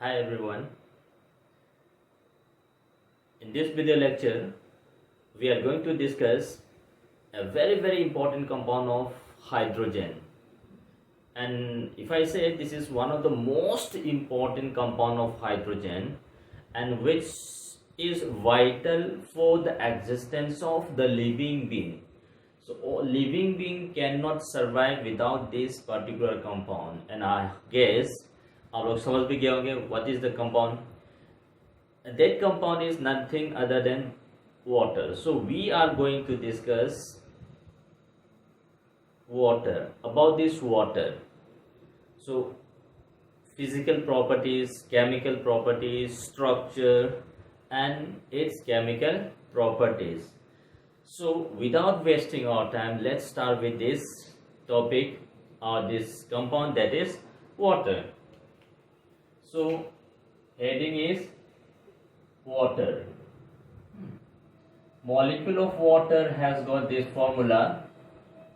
Hi everyone. In this video lecture, we are going to discuss a very important compound of hydrogen. And if I say this is one of the most important compound of hydrogen and which is vital for the existence of the living being. So living being cannot survive without this particular compound. And I guess आप लोग समझ भी गए होंगे what is the compound. That compound is nothing other than water. So we are going to discuss about this water. So physical properties, chemical properties, structure and its chemical properties. So without wasting our time, let's start with this topic or this compound, that is water. So heading is water. Molecule of water has got this formula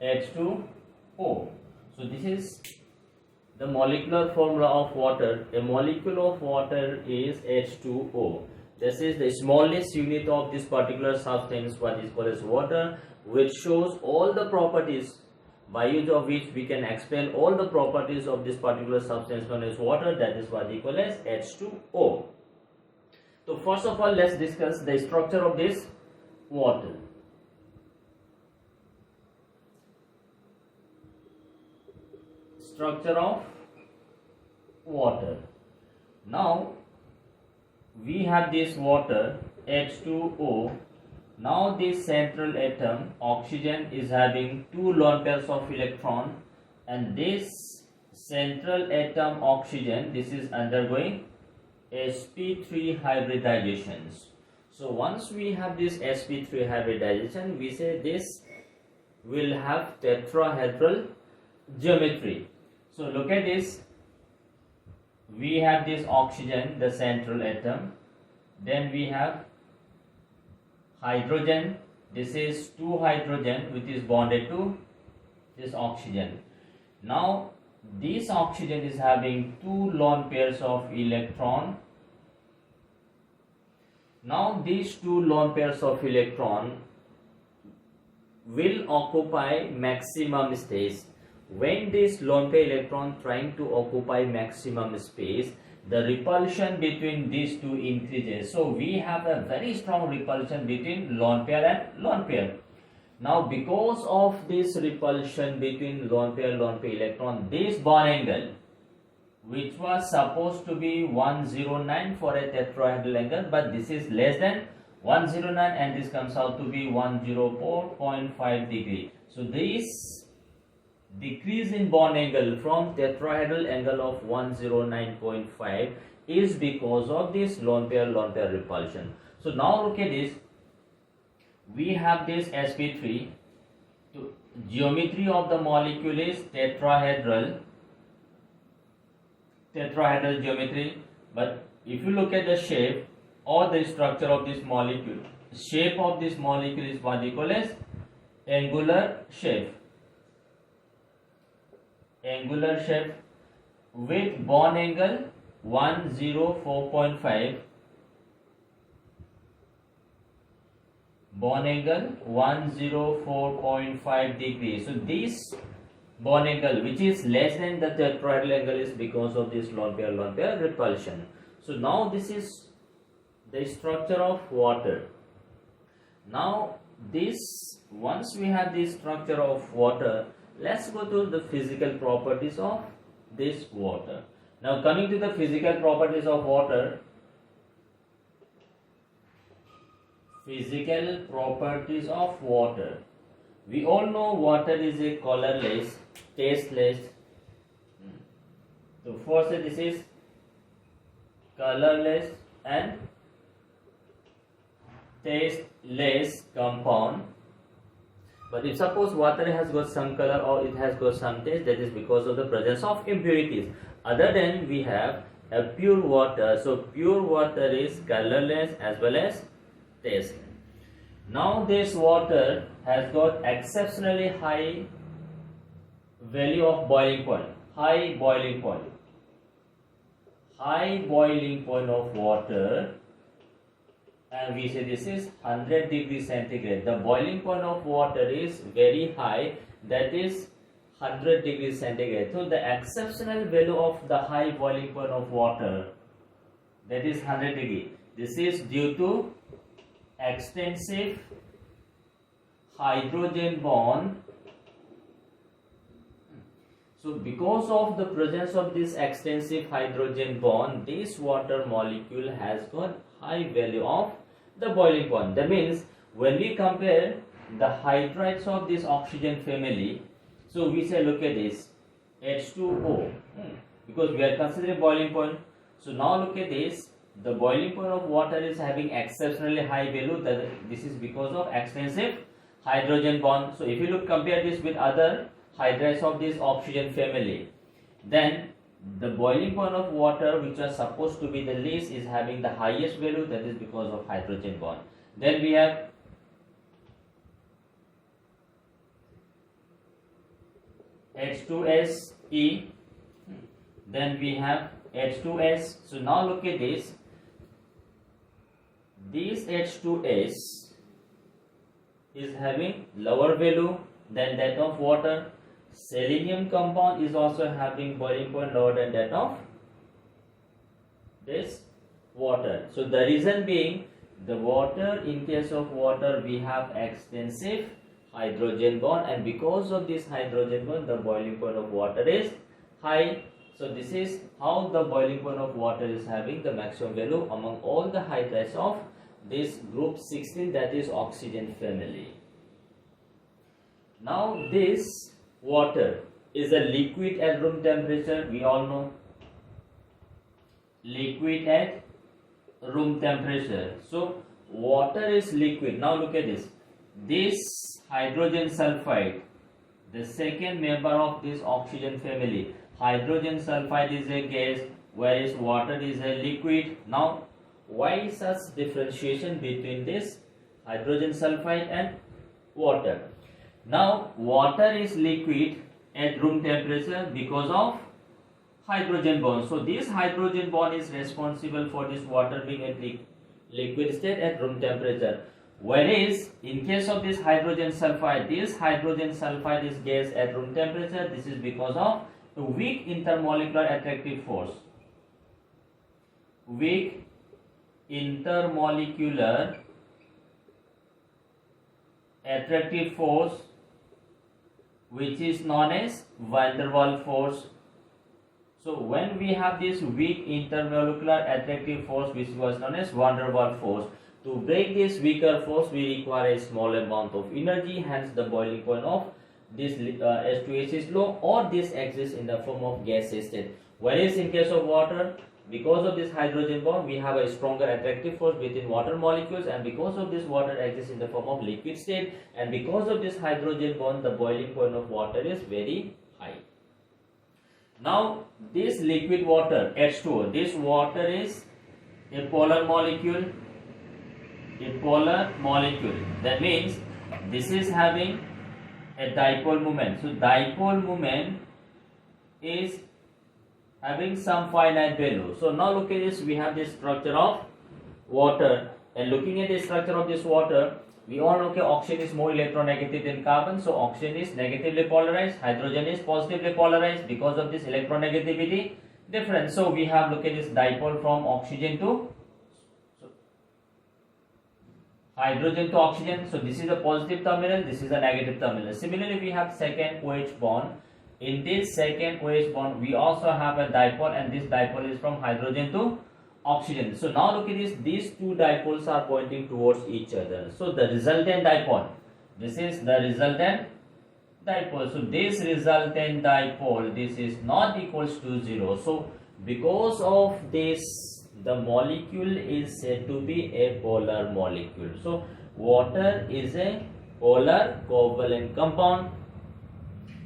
H2O. So this is the molecular formula of water. A molecule of water is H2O. This is the smallest unit of this particular substance, what is called as water, which shows all the properties by use of which we can explain all the properties of this particular substance known as water. That is what we call as H2O. So first of all, let's discuss the structure of this water. Structure of water. Now we have this water H2O. Now this central atom oxygen is having two lone pairs of electron, and this central atom oxygen, this is undergoing sp3 hybridizations. So once we have this sp3 hybridization, we say this will have tetrahedral geometry. So look at this. We have this oxygen, the central atom. Then we have hydrogen. This is two hydrogen which is bonded to this oxygen. Now this oxygen is having two lone pairs of electron. Now these two lone pairs of electron will occupy maximum space. When this lone pair electron trying to occupy maximum space, the repulsion between these two increases. So we have a very strong repulsion between lone pair and lone pair. Now because of this repulsion between lone pair electron, this bond angle, which was supposed to be 109 for a tetrahedral angle, but this is less than 109 and this comes out to be 104.5 degree. So this decrease in bond angle from tetrahedral angle of 109.5 is because of this lone pair repulsion. So now look at this. We have this sp3. So geometry of the molecule is tetrahedral geometry, but if you look at the shape or the structure of this molecule, shape of this molecule is what we call as angular shape with bond angle 104.5, bond angle 104.5 degrees. So this bond angle, which is less than the tetrahedral angle, is because of this lone pair repulsion. So now this is the structure of water. Now this, once we have this structure of water, let's go to the physical properties of this water. Now coming to the physical properties of water. Physical properties of water. We all know water is a colorless, tasteless. So first this is colorless and tasteless compound. But if suppose water has got some color or it has got some taste, that is because of the presence of impurities. Other than we have a pure water. So pure water is colorless as well as tasteless. Now this water has got exceptionally high value of boiling point, high boiling point, high boiling point of water, and we say this is 100 degrees centigrade. The boiling point of water is very high, that is 100 degrees centigrade. So the exceptional value of the high boiling point of water, that is 100 degree. This is due to extensive hydrogen bond. So because of the presence of this extensive hydrogen bond, this water molecule has got high value of the boiling point. That means when we compare the hydrides of this oxygen family, so we say, look at this, H2O, because we are considering boiling point. So now look at this, the boiling point of water is having exceptionally high value. This is because of extensive hydrogen bond. So if you look, compare this with other hydrides of this oxygen family, then the boiling point of water, which was supposed to be the least, is having the highest value. That is because of hydrogen bond. Then we have H2SE, then we have H2S. So now look at this, H2S is having lower value than that of water. Selenium compound is also having boiling point lower than that of this water. So the reason being, the water, in case of water, we have extensive hydrogen bond, and because of this hydrogen bond, the boiling point of water is high. So this is how the boiling point of water is having the maximum value among all the hydrides of this group 16, that is oxygen family. Now this water is a liquid at room temperature. We all know liquid at room temperature. So water is liquid. Now look at this. This hydrogen sulfide, the second member of this oxygen family, hydrogen sulfide is a gas, whereas water is a liquid. Now why such differentiation between this hydrogen sulfide and water? Now water is liquid at room temperature because of hydrogen bond. So this hydrogen bond is responsible for this water being at liquid state at room temperature. Whereas in case of this hydrogen sulfide is gas at room temperature. This is because of a weak intermolecular attractive force. Weak intermolecular attractive force, which is known as van der Waals force. So when we have this weak intermolecular attractive force, which was known as van der Waals force, to break this weaker force we require a small amount of energy, hence the boiling point of this H2S is low, or this exists in the form of gas state. Whereas in case of water, because of this hydrogen bond, we have a stronger attractive force between water molecules, and because of this water exists in the form of liquid state, and because of this hydrogen bond, the boiling point of water is very high. Now this liquid water H2O, this water is a polar molecule. That means this is having a dipole moment. So dipole moment is having some finite value. So now look at this, we have this structure of water, and looking at the structure of this water, we all know, okay, oxygen is more electronegative than carbon, so oxygen is negatively polarized, hydrogen is positively polarized because of this electronegativity difference. So we have, look at this dipole from oxygen to hydrogen to oxygen. So this is a positive terminal, this is a negative terminal. Similarly, we have second OH bond. In this second OH bond, we also have a dipole, and this dipole is from hydrogen to oxygen. So now look at this, these two dipoles are pointing towards each other. So the resultant dipole, this is the resultant dipole. So this resultant dipole, this is not equals to 0. So because of this, the molecule is said to be a polar molecule. So water is a polar covalent compound.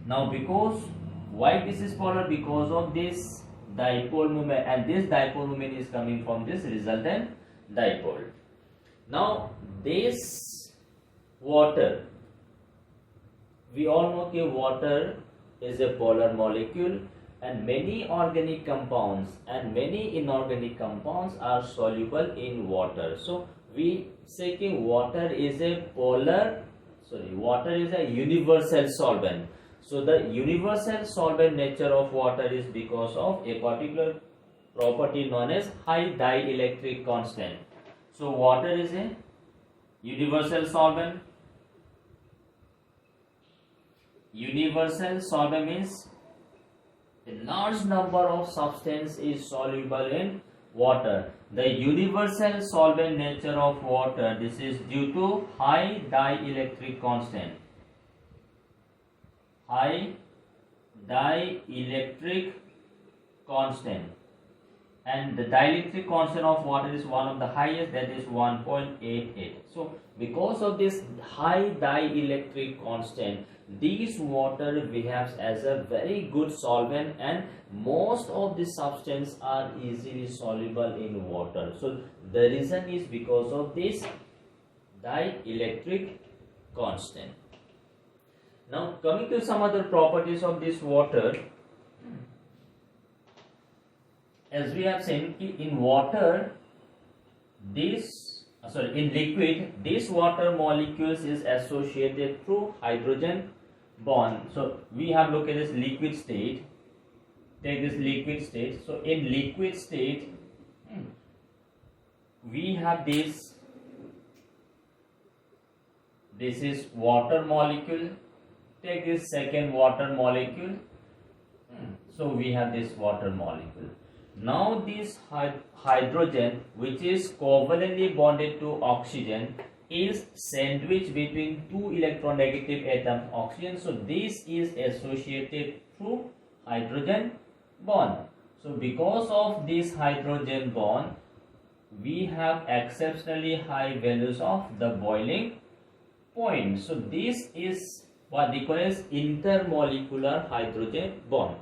Now because why this is polar? Because of this dipole moment, and this dipole moment is coming from this resultant dipole. Now this water, we all know that water is a polar molecule, and many organic compounds and many inorganic compounds are soluble in water. So we say that water is a universal solvent. So the universal solvent nature of water is because of a particular property known as high dielectric constant. So water is a universal solvent. Universal solvent means a large number of substance is soluble in water. The universal solvent nature of water, this is due to high dielectric constant. High dielectric constant. And the dielectric constant of water is one of the highest, that is 1.88. So because of this high dielectric constant, this water behaves as a very good solvent, and most of the substances are easily soluble in water. So the reason is because of this dielectric constant. Now coming to some other properties of this water, as we have seen, in water, in liquid, this water molecules is associated through hydrogen bond. So we have looked at this liquid state. Take this liquid state. So in liquid state, we have this. This is water molecule. Take this second water molecule. So we have this water molecule. Now this hydrogen, which is covalently bonded to oxygen, is sandwiched between two electronegative atoms oxygen. So this is associated through hydrogen bond. So because of this hydrogen bond, we have exceptionally high values of the boiling point. So this is what they call as intermolecular hydrogen bond.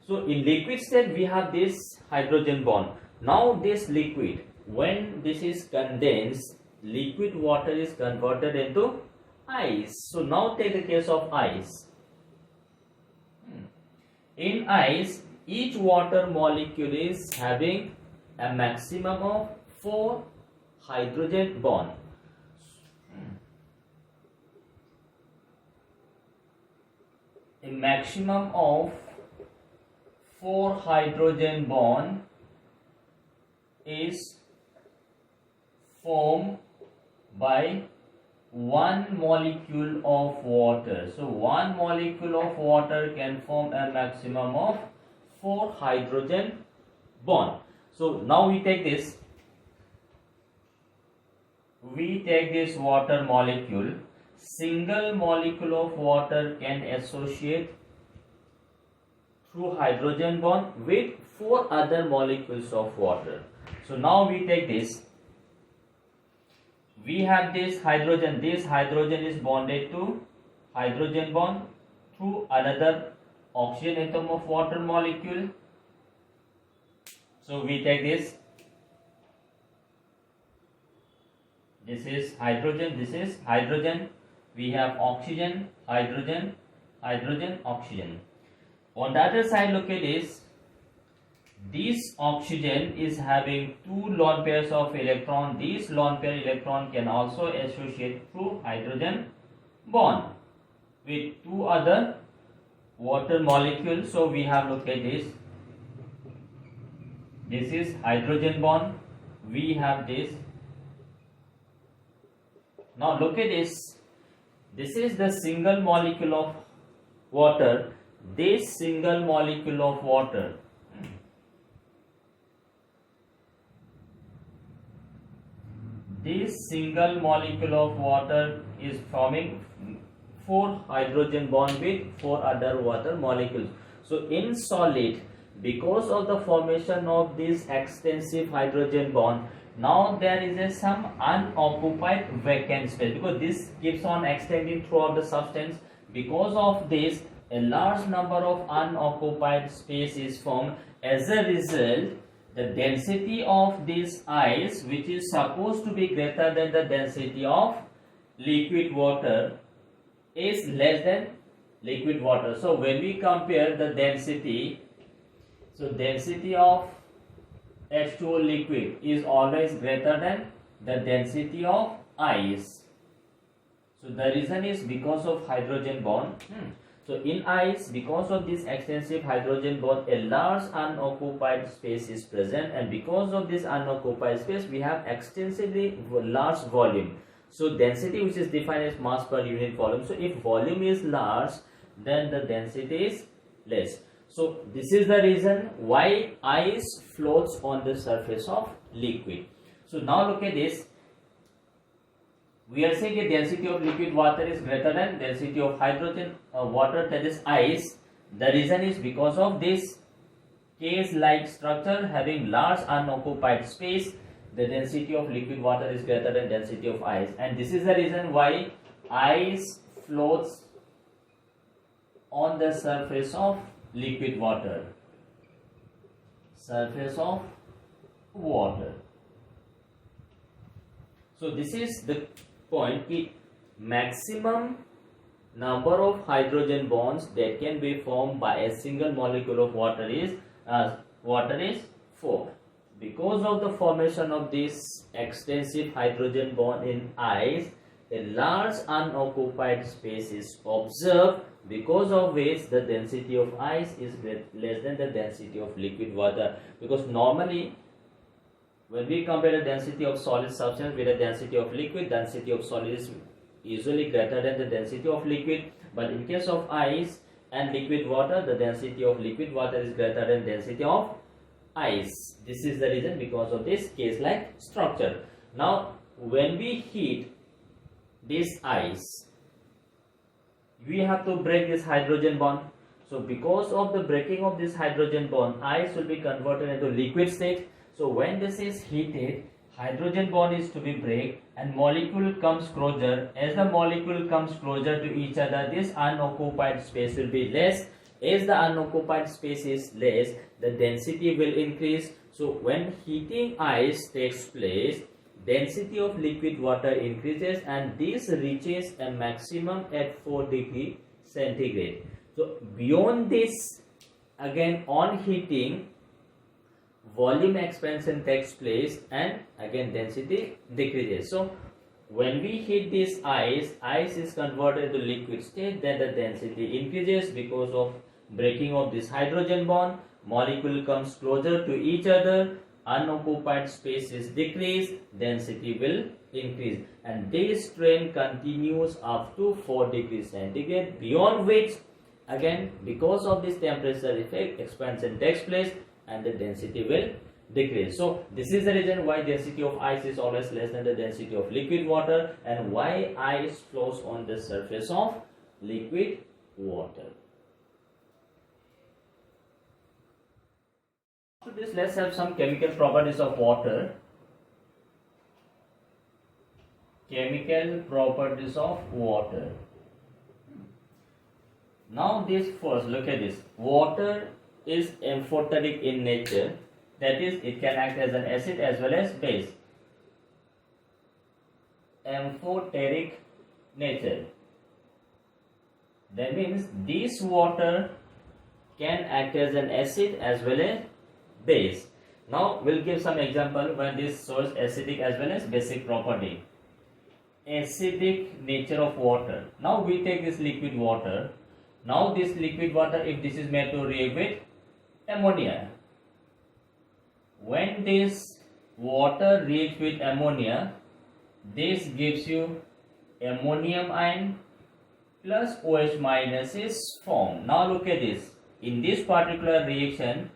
So in liquid state we have this hydrogen bond. Now this liquid, when this is condensed, liquid water is converted into ice. So now take the case of ice. In ice, each water molecule is having a maximum of 4 hydrogen bond. A maximum of 4 hydrogen bond is formed by one molecule of water. So one molecule of water can form a maximum of 4 hydrogen bond. So now we take this water molecule. Single molecule of water can associate through hydrogen bond with 4 other molecules of water. So now we take this. We have this hydrogen. This hydrogen is bonded to hydrogen bond through another oxygen atom of water molecule. So we take this. This is hydrogen. This is hydrogen. We have oxygen, hydrogen, hydrogen, oxygen. On the other side, look at this. This oxygen is having 2 lone pairs of electron. This lone pair electron can also associate through hydrogen bond with 2 other water molecules. So we have, look at this. This is hydrogen bond. We have this. Now look at this. This is the single molecule of water. This single molecule of water is forming 4 hydrogen bond with 4 other water molecules. So in solid, because of the formation of this extensive hydrogen bond, now there is some unoccupied vacant space, because this keeps on extending throughout the substance. Because of this, a large number of unoccupied space is formed. As a result, the density of this ice, which is supposed to be greater than the density of liquid water, is less than liquid water. So when we compare the density So density of H2O liquid is always greater than the density of ice. So the reason is because of hydrogen bond. So in ice, because of this extensive hydrogen bond, a large unoccupied space is present, and because of this unoccupied space, we have extensively large volume. So density, which is defined as mass per unit volume. So if volume is large, then the density is less. So this is the reason why ice floats on the surface of liquid. So now look at this. We are saying the density of liquid water is greater than density of hydrogen water, that is ice. The reason is because of this case-like structure having large unoccupied space. The density of liquid water is greater than density of ice, and this is the reason why ice floats on the surface of liquid water. Surface of water. So this is the point, the maximum number of hydrogen bonds that can be formed by a single molecule of water is 4. Because of the formation of this extensive hydrogen bond in ice, a large unoccupied space is observed, because of which the density of ice is less than the density of liquid water. Because normally when we compare the density of solid substance with the density of liquid, density of solid is usually greater than the density of liquid. But in case of ice and liquid water, the density of liquid water is greater than density of ice. This is the reason, because of this case-like structure. Now, when we heat this ice, we have to break this hydrogen bond. So because of the breaking of this hydrogen bond, ice will be converted into liquid state. So when this is heated, hydrogen bond is to be break and molecule comes closer. As the molecule comes closer to each other, this unoccupied space will be less. As the unoccupied space is less, the density will increase. So when heating ice takes place, density of liquid water increases, and this reaches a maximum at 4 degrees centigrade. So beyond this, again on heating, volume expansion takes place and again density decreases. So when we heat this ice is converted to liquid state, then the density increases because of breaking of this hydrogen bond. Molecule comes closer to each other, unoccupied space is decreased, density will increase, and this trend continues up to 4 degrees centigrade, beyond which again because of this temperature effect, expansion takes place and the density will decrease. So this is the reason why density of ice is always less than the density of liquid water, and why ice flows on the surface of liquid water. After this, let's have some chemical properties of water. Chemical properties of water. Now this first, look at this. Water is amphoteric in nature, that is, it can act as an acid as well as base. Amphoteric nature. That means this water can act as an acid as well as base. Now we'll give some example when this shows acidic as well as basic property. Acidic nature of water. Now we take this liquid water. Now this liquid water, if this is made to react with ammonia, when this water reacts with ammonia, this gives you ammonium ion plus OH minus is formed. Now look at this. In this particular reaction,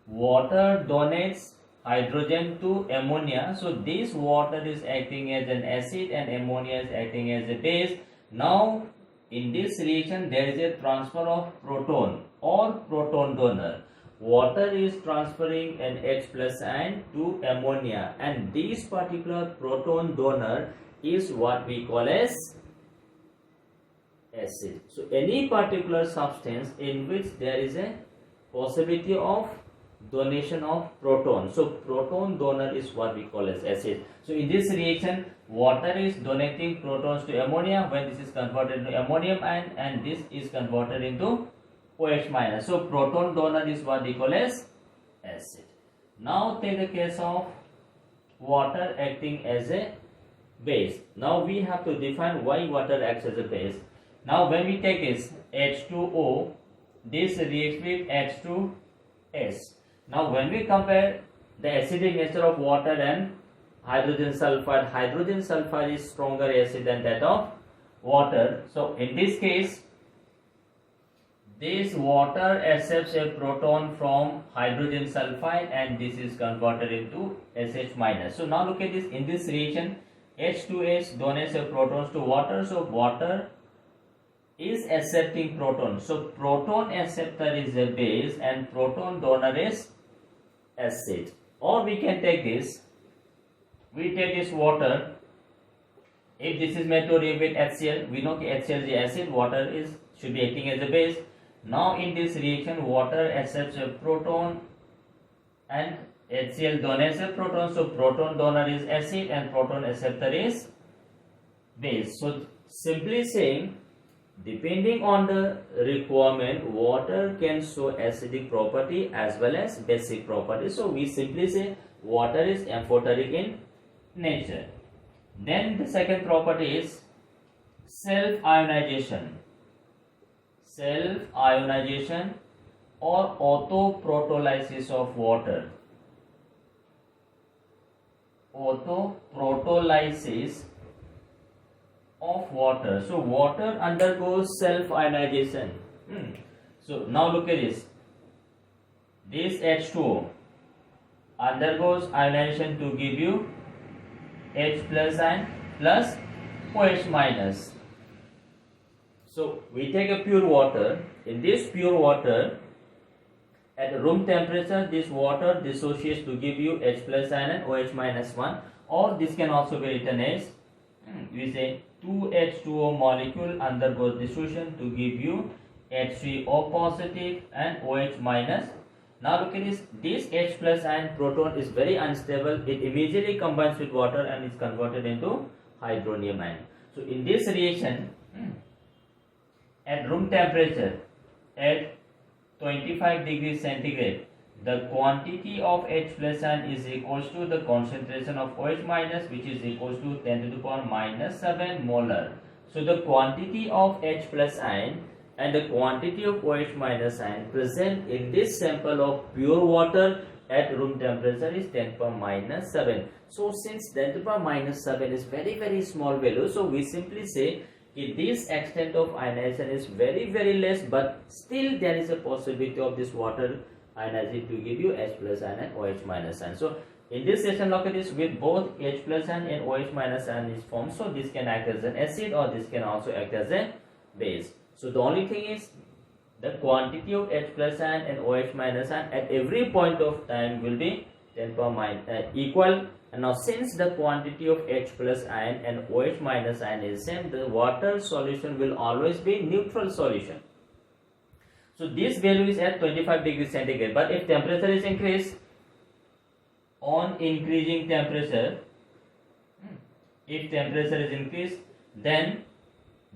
water donates hydrogen to ammonia. So this water is acting as an acid and ammonia is acting as a base. Now in this reaction, there is a transfer of proton or proton donor. Water is transferring an H plus ion to ammonia, and this particular proton donor is what we call as acid. So any particular substance in which there is a possibility of donation of proton, so proton donor is what we call as acid. So in this reaction, water is donating protons to ammonia. When this is converted into ammonium ion, and this is converted into OH minus. So proton donor is what we call as acid. Now take the case of water acting as a base. Now we have to define why water acts as a base. Now when we take this H2O, this reacts with H2S. Now when we compare the acidic nature of water and hydrogen sulfide is stronger acid than that of water. So in this case, this water accepts a proton from hydrogen sulfide and this is converted into SH minus. So now look at this, in this reaction H2S donates a protons to water, so water is accepting proton. So proton acceptor is a base and proton donor is acid. Or we can take this, we take this water, if this is made to react with HCl, we know HCl is acid, water should be acting as a base. Now in this reaction water accepts a proton and HCl donates a proton, so proton donor is acid and proton acceptor is base. So simply saying, depending on the requirement, water can show acidic property as well as basic property. So we simply say water is amphoteric in nature. Then the second property is self-ionization. Self-ionization or autoprotolysis of water. Autoprotolysis of water. So water undergoes self-ionization. So now look at this. This H2O undergoes ionization to give you H plus ion plus OH minus. So we take a pure water. In this pure water, at room temperature, this water dissociates to give you H plus ion and OH minus 1, or this can also be written as, we say 2H2O molecule undergoes dissociation to give you H3O positive and OH minus. Now look at this H plus ion proton is very unstable. It immediately combines with water and is converted into hydronium ion. So in this reaction, at room temperature, at 25 degrees centigrade, the quantity of H plus ion is equals to the concentration of OH minus, which is equals to 10 to the power minus 7 molar. So the quantity of H plus ion and the quantity of OH minus ion present in this sample of pure water at room temperature is 10 to the power minus 7. So since 10 to the power minus 7 is very small value, so we simply say this extent of ionization is very less, but still there is a possibility of this water ionizing to give you H plus ion and OH minus ion. So in this session, look at this, with both H plus ion and OH minus ion is formed, so this can act as an acid or this can also act as a base. So the only thing is the quantity of H plus ion and OH minus ion at every point of time will be 10 to the power equal. And now since the quantity of H plus ion and OH minus ion is same, the water solution will always be neutral solution. So this value is at 25 degrees centigrade, but if temperature is increased, on increasing temperature, if temperature is increased, then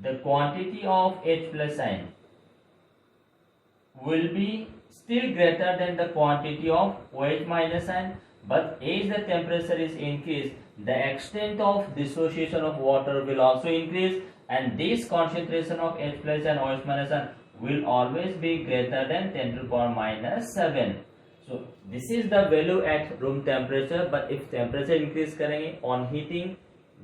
the quantity of H plus ion will be still greater than the quantity of OH minus ion, but as the temperature is increased, the extent of dissociation of water will also increase, and this concentration of H plus and OH minus ion will always be greater than 10 to the power minus 7. So this is the value at room temperature, but if temperature increase करेंगे, on heating,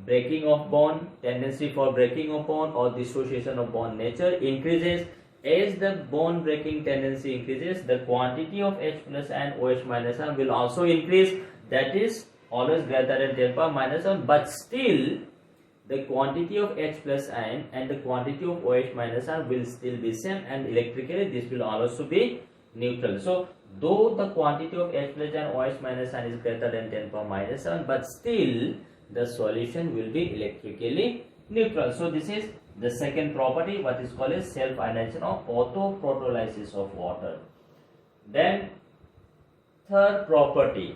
breaking of bond, tendency for breaking of bond or dissociation of bond nature increases. As the bond breaking tendency increases, the quantity of H plus and OH minus ion will also increase. That is always greater than 10 to the power minus 1, but still the quantity of H plus ion and the quantity of OH minus ion will still be same, and electrically this will also be neutral. So though the quantity of H plus and OH minus ion is greater than 10 to the power minus 7, but still the solution will be electrically neutral. So this is the second property, what is called as self-ionization or autoprotolysis of water. Then third property,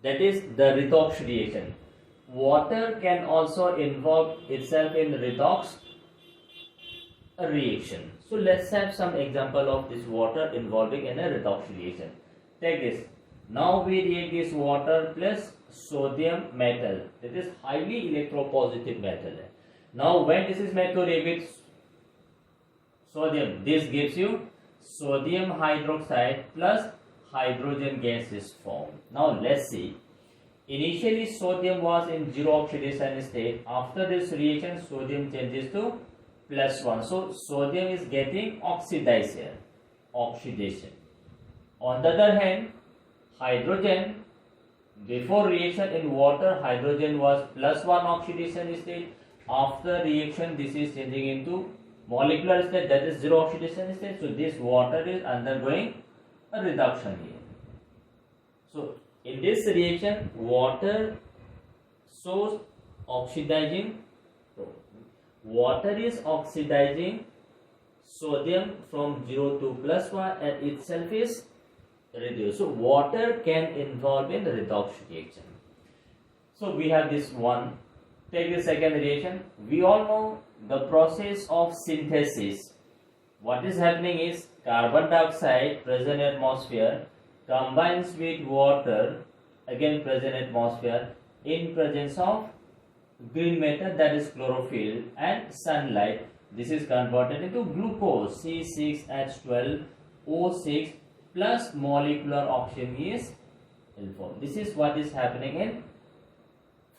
that is the redox reaction. Water can also involve itself in redox reaction. So let's have some example of this water involving in a redox reaction. Take this. Now we react this water plus sodium metal. That is highly electropositive metal. Now when this is made to react with sodium, this gives you sodium hydroxide plus hydrogen gas is formed. Now let's see. Initially sodium was in zero oxidation state. After this reaction, sodium changes to +1. So sodium is getting oxidized here. Oxidation. On the other hand, hydrogen, before reaction in water, hydrogen was +1 oxidation state. After reaction, this is changing into molecular state, that is zero oxidation state. So this water is undergoing a reduction here. So in this reaction, water shows oxidizing. Water is oxidizing sodium from 0 to +1 and itself is reduced. So water can involve in redox reaction. So we have this one. Take the second reaction. We all know the process of synthesis. What is happening is carbon dioxide present in atmosphere combines with water, again present in atmosphere, in presence of green matter, that is chlorophyll, and sunlight. This is converted into glucose, C6H12O6 plus molecular oxygen is informed. This is what is happening in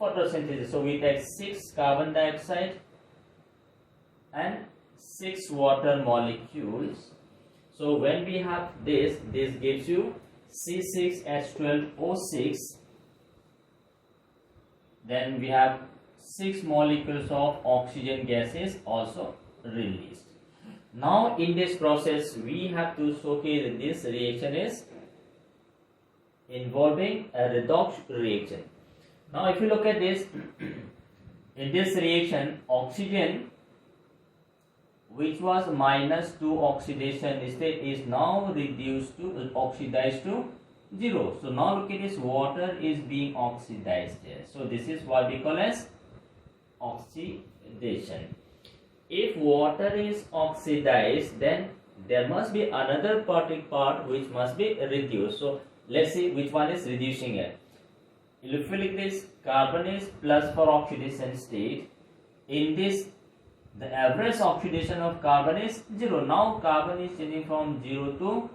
photosynthesis. So we take 6 carbon dioxide and 6 water molecules. So when we have this gives you C6H12O6. Then we have 6 molecules of oxygen gases also released. Now in this process we have to showcase that this reaction is involving a redox reaction. Now if you look at this, in this reaction, oxygen which was -2 oxidation state is now reduced to oxidized to 0. So now look at this, water is being oxidized here. So this is what we call as oxidation. If water is oxidized, then there must be another part which must be reduced. So let's see which one is reducing here. If you look at this, carbon is plus for oxidation state. In this, the average oxidation of carbon is 0. Now carbon is changing from +4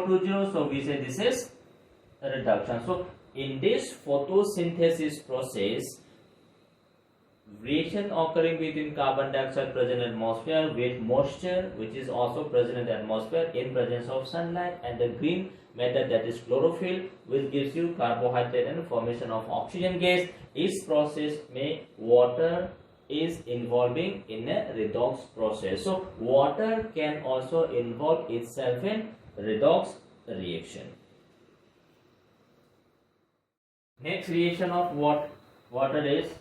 to 0. So we say this is a reduction. So in this photosynthesis process, reaction occurring between carbon dioxide present in atmosphere with moisture which is also present in the atmosphere in presence of sunlight and the green matter, that is chlorophyll, which gives you carbohydrate and formation of oxygen gas. This process may water is involving in a redox process. So water can also involve itself in redox reaction. Next reaction of water is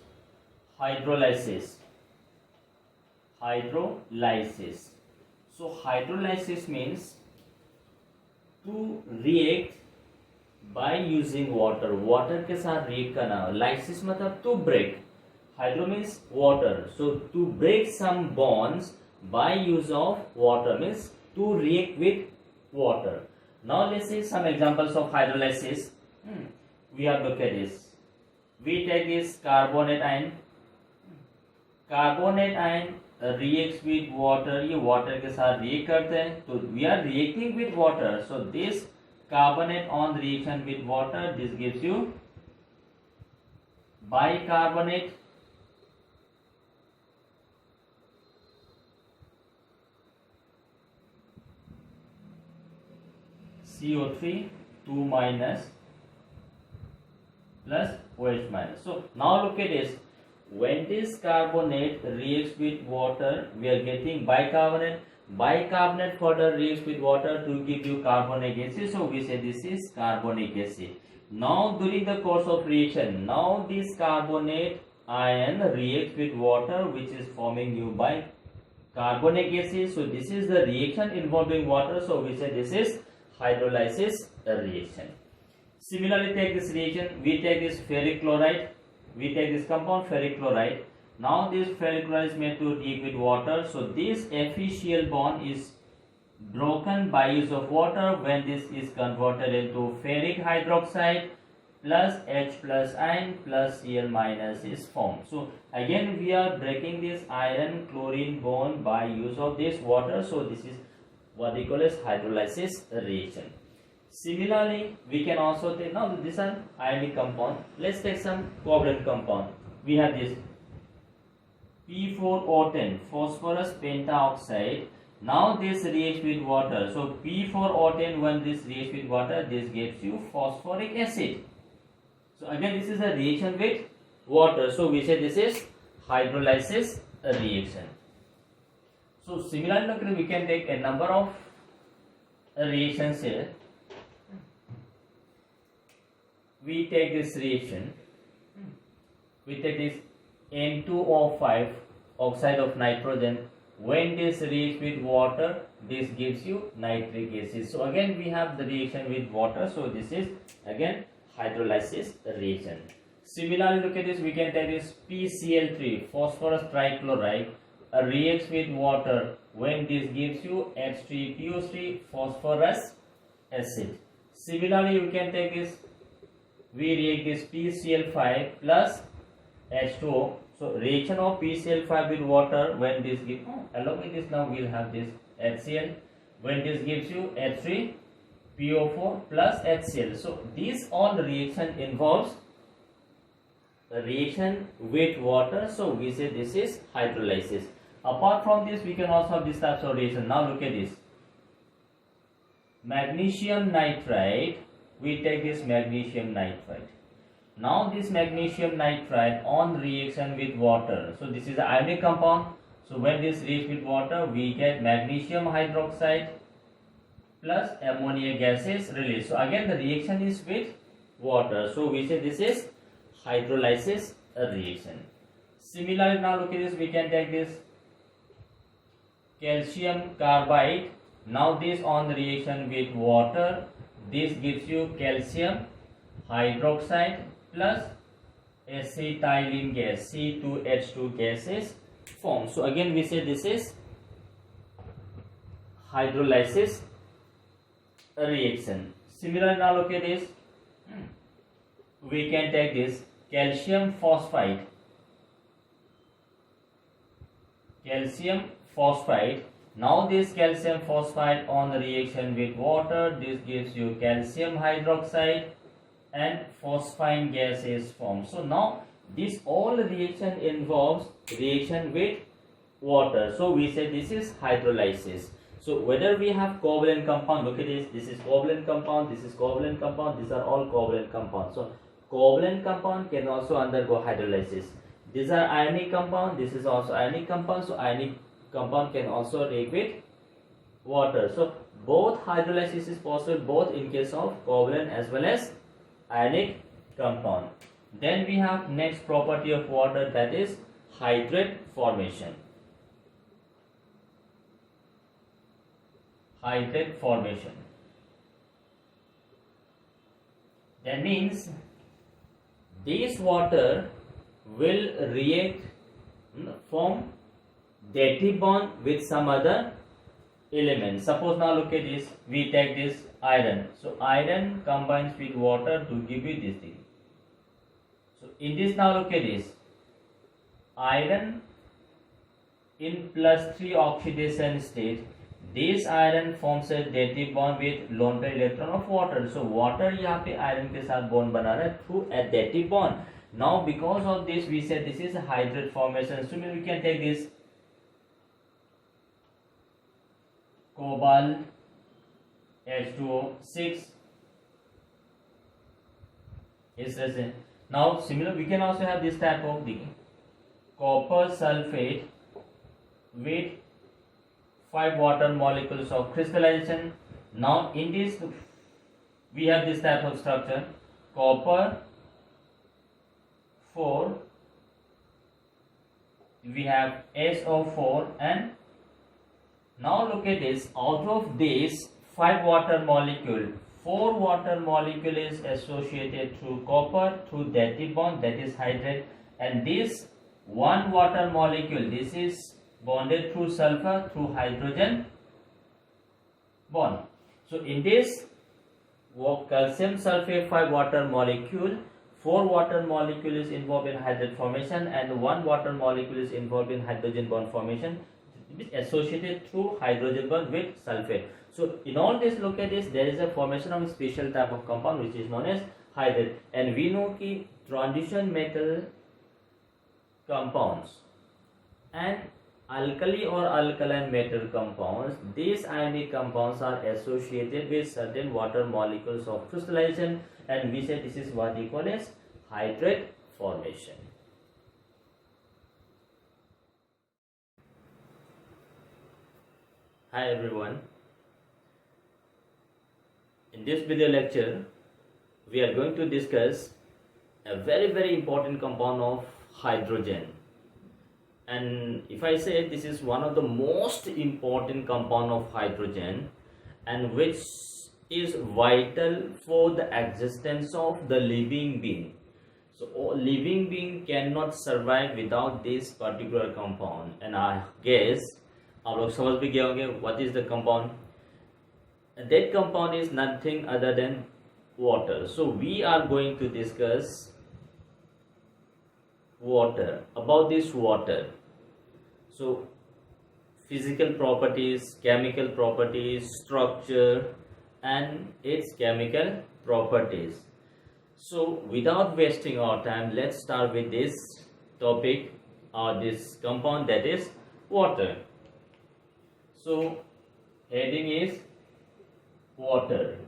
hydrolysis. Hydrolysis. So hydrolysis means to react by using water. Water के साथ react करना. Lysis मतलब to break. Hydro means water. So to break some bonds by use of water means to react with water. Now let's see some examples of hydrolysis. We have looked at this. We take this carbonate ion. Carbonate ion reacts with water. ये water के साथ react करते हैं. तो we are reacting with water. So this carbonate on reaction with water, this gives you bicarbonate. CO3 2 minus plus OH minus. So now look at this. When this carbonate reacts with water, we are getting bicarbonate. Bicarbonate further reacts with water to give you carbonic acid. So we say this is carbonic acid. Now during the course of reaction, now this carbonate ion reacts with water, which is forming you bicarbonic acid. So this is the reaction involving water. So we say this is hydrolysis reaction. Similarly, take this reaction. We take this ferric chloride. We take this compound ferric chloride. Now this ferrochloride is made to react with water. So this FeCl bond is broken by use of water when this is converted into ferric hydroxide plus H plus ion plus Cl minus is formed. So again we are breaking this iron chlorine bond by use of this water. So this is what they call as hydrolysis reaction. Similarly, we can also take, now this is an ionic compound. Let's take some covalent compound. We have this P4O10 phosphorus pentaoxide. Now this reacts with water. So P4O10, when this reacts with water, this gives you phosphoric acid. So again this is a reaction with water. So we say this is hydrolysis reaction. So similarly we can take a number of reactions here. We take this reaction. We take this N2O5 oxide of nitrogen. When this reacts with water, this gives you nitric acid. So again we have the reaction with water. So this is again hydrolysis reaction. Similarly, look at this. We can take this PCl3 phosphorus trichloride reacts with water. When this gives you H3PO3 phosphorus acid. Similarly, you can take this. We react this PCl5 plus H2O. So reaction of PCl5 with water, when this gives, along with this now we'll have this HCl. When this gives you H3PO4 plus HCl. So these all reaction involves a reaction with water. So we say this is hydrolysis. Apart from this, we can also have this types of reaction. Now look at this. Magnesium nitride. We take this magnesium nitride. Now this magnesium nitride on reaction with water. So this is an ionic compound. So when this reacts with water, we get magnesium hydroxide plus ammonia gases released. So again the reaction is with water. So we say this is hydrolysis reaction. Similarly, now look at this. We can take this calcium carbide. Now this on the reaction with water, this gives you calcium hydroxide plus acetylene gas, C2H2 gases formed. So again we say this is hydrolysis reaction. Similarly, now look at this. We can take this calcium phosphide. Calcium phosphide. Now this calcium phosphide on the reaction with water, this gives you calcium hydroxide and phosphine gas is formed. So now this all reaction involves reaction with water. So we say this is hydrolysis. So whether we have covalent compound, look at this. This is covalent compound. This is covalent compound. These are all covalent compounds. So covalent compound can also undergo hydrolysis. These are ionic compound. This is also ionic compound. So ionic compound can also react with water. So both hydrolysis is possible both in case of covalent as well as ionic compound. Then we have next property of water, that is hydrate formation. Hydrate formation. That means this water will react, form dative bond with some other element. Suppose now look at this. We take this iron. So iron combines with water to give you this thing. So in this now look at this. Iron in +3 oxidation state. This iron forms a dative bond with lone pair electron of water. So water यहाँ पे iron के साथ bond बना रहा है through a dative bond. Now because of this we say this is a hydrate formation. So we can take this cobalt H2O6 is present. Now similar we can also have this type of the copper sulfate with 5 water molecules of crystallization. Now in this we have this type of structure, copper 4, we have SO4, and now look at this. Out of this 5 water molecule, 4 water molecule is associated through copper through dative bond, that is hydrate, and this one water molecule, this is bonded through sulfur through hydrogen bond. So in this calcium sulfate 5 water molecule, 4 water molecule is involved in hydride formation and 1 water molecule is involved in hydrogen bond formation, associated through hydrogen bond with sulfate. So in all this, look at this, there is a formation of a special type of compound which is known as hydride, and we know कि transition metal compounds and alkali or alkaline metal compounds, these ionic compounds are associated with certain water molecules of crystallization, and we say this is what we call as hydride formation. Hi everyone, in this video lecture we are going to discuss a very important compound of hydrogen. And if I say this is one of the most important compound of hydrogen and which is vital for the existence of the living being. So living being cannot survive without this particular compound, and I guess आप लोग समझ भी गए होंगे what is the compound. That compound is nothing other than water. So we are going to discuss water, about this water. So physical properties, chemical properties, structure and its chemical properties. So without wasting our time, let's start with this topic or this compound, that is water. So heading is water.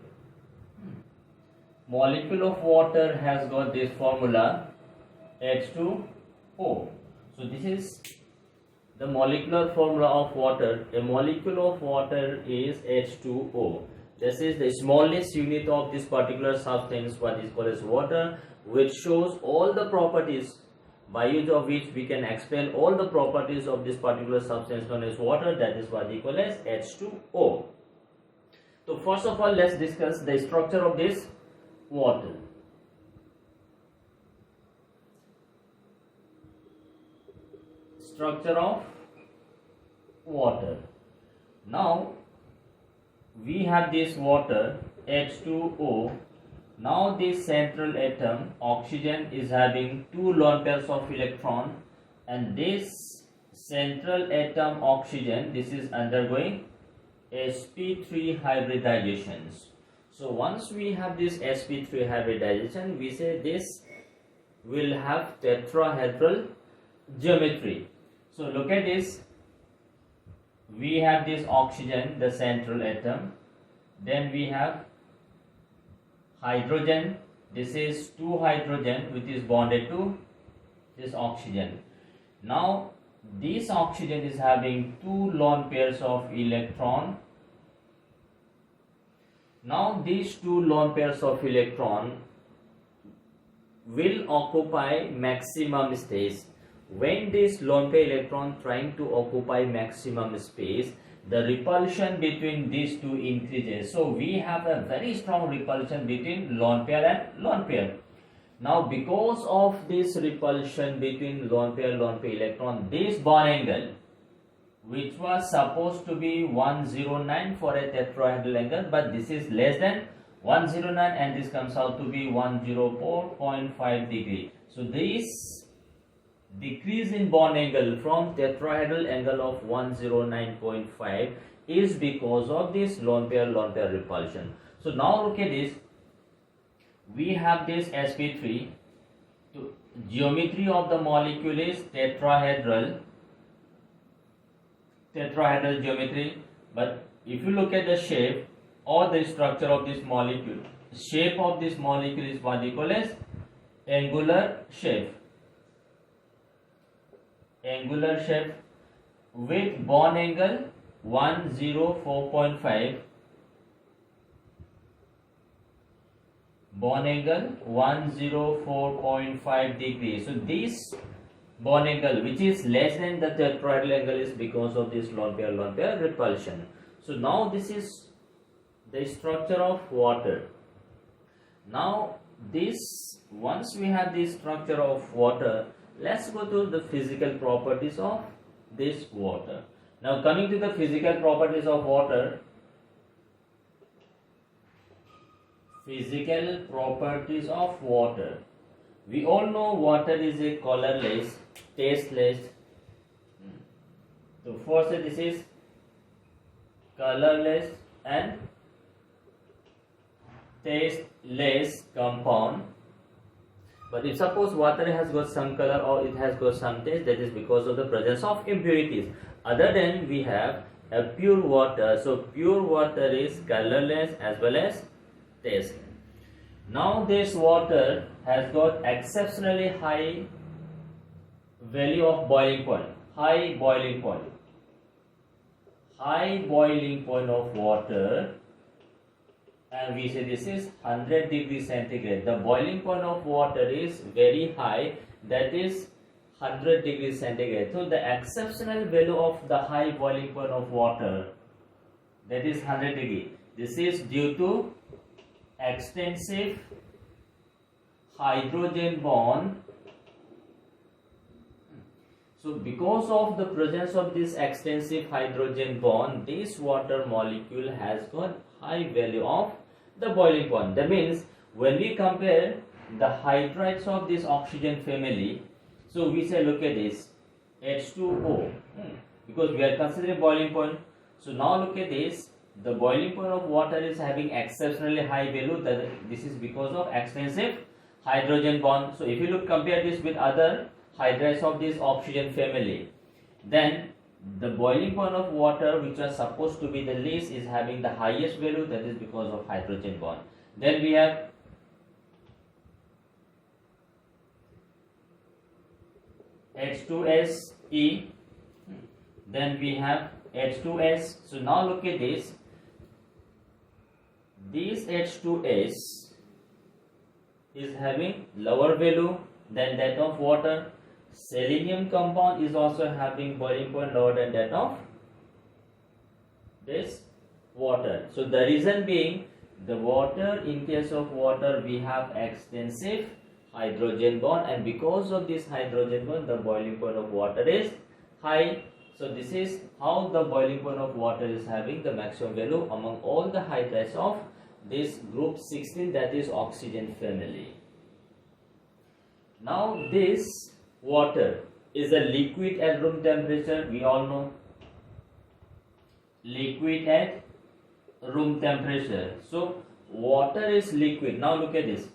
Molecule of water has got this formula H2O. So this is the molecular formula of water. A molecule of water is H2O. This is the smallest unit of this particular substance, what is called as water, which shows all the properties by use of which we can explain all the properties of this particular substance known as water. That is what we call as H2O. So first of all, let's discuss the structure of this water. Structure of water. Now we have this water H2O. Now this central atom oxygen is having 2 lone pairs of electron, and this central atom oxygen, this is undergoing sp3 hybridizations. So once we have this sp3 hybridization, we say this will have tetrahedral geometry. So look at this, we have this oxygen, the central atom, then we have hydrogen, this is 2 hydrogen which is bonded to this oxygen. Now this oxygen is having 2 lone pairs of electron. Now these 2 lone pairs of electron will occupy maximum space. When this lone pair electron trying to occupy maximum space, the repulsion between these two increases. So we have a very strong repulsion between lone pair and lone pair. Now because of this repulsion between lone pair electron, this bond angle, which was supposed to be 109 for a tetrahedral angle, but this is less than 109 and this comes out to be 104.5 degree. So this decrease in bond angle from tetrahedral angle of 109.5 is because of this lone pair repulsion. So now look at this, we have this sp3. So geometry of the molecule is tetrahedral geometry, but if you look at the shape or the structure of this molecule, shape of this molecule is what we call as angular shape. Angular shape with bond angle 104.5, bond angle 104.5 degrees. So this bond angle which is less than the tetrahedral angle is because of this lone pair repulsion. So now this is the structure of water. Now this, once we have this structure of water, let's go to the physical properties of this water. Now coming to the physical properties of water, physical properties of water. We all know water is a colorless, tasteless. So first this is colorless and tasteless compound. But if suppose water has got some color or it has got some taste, that is because of the presence of impurities. Other than we have a pure water. So pure water is colorless as well as tasteless. Now this water has got exceptionally high value of boiling point. High boiling point. High boiling point of water, and we say this is 100 degrees centigrade. The boiling point of water is very high, that is 100 degrees centigrade. So the exceptional value of the high boiling point of water, that is 100 degree. This is due to extensive hydrogen bond. So because of the presence of this extensive hydrogen bond, this water molecule has got high value of the boiling point. That means when we compare the hydrides of this oxygen family, so we say look at this H2O, because we are considering boiling point. So now look at this, the boiling point of water is having exceptionally high value. That this is because of extensive hydrogen bond. So if you look, compare this with other hydrides of this oxygen family, then the boiling point of water, which was supposed to be the least, is having the highest value. That is because of hydrogen bond. Then we have H2SE, then we have H2S. So now look at this, H2S is having lower value than that of water. Selenium compound is also having boiling point lower than that of this water. So the reason being, the water, in case of water we have extensive hydrogen bond, and because of this hydrogen bond the boiling point of water is high. So this is how the boiling point of water is having the maximum value among all the hydrides of this group 16, that is oxygen family. Now this water is a liquid at room temperature. We all know liquid at room temperature. So water is liquid. Now look at this.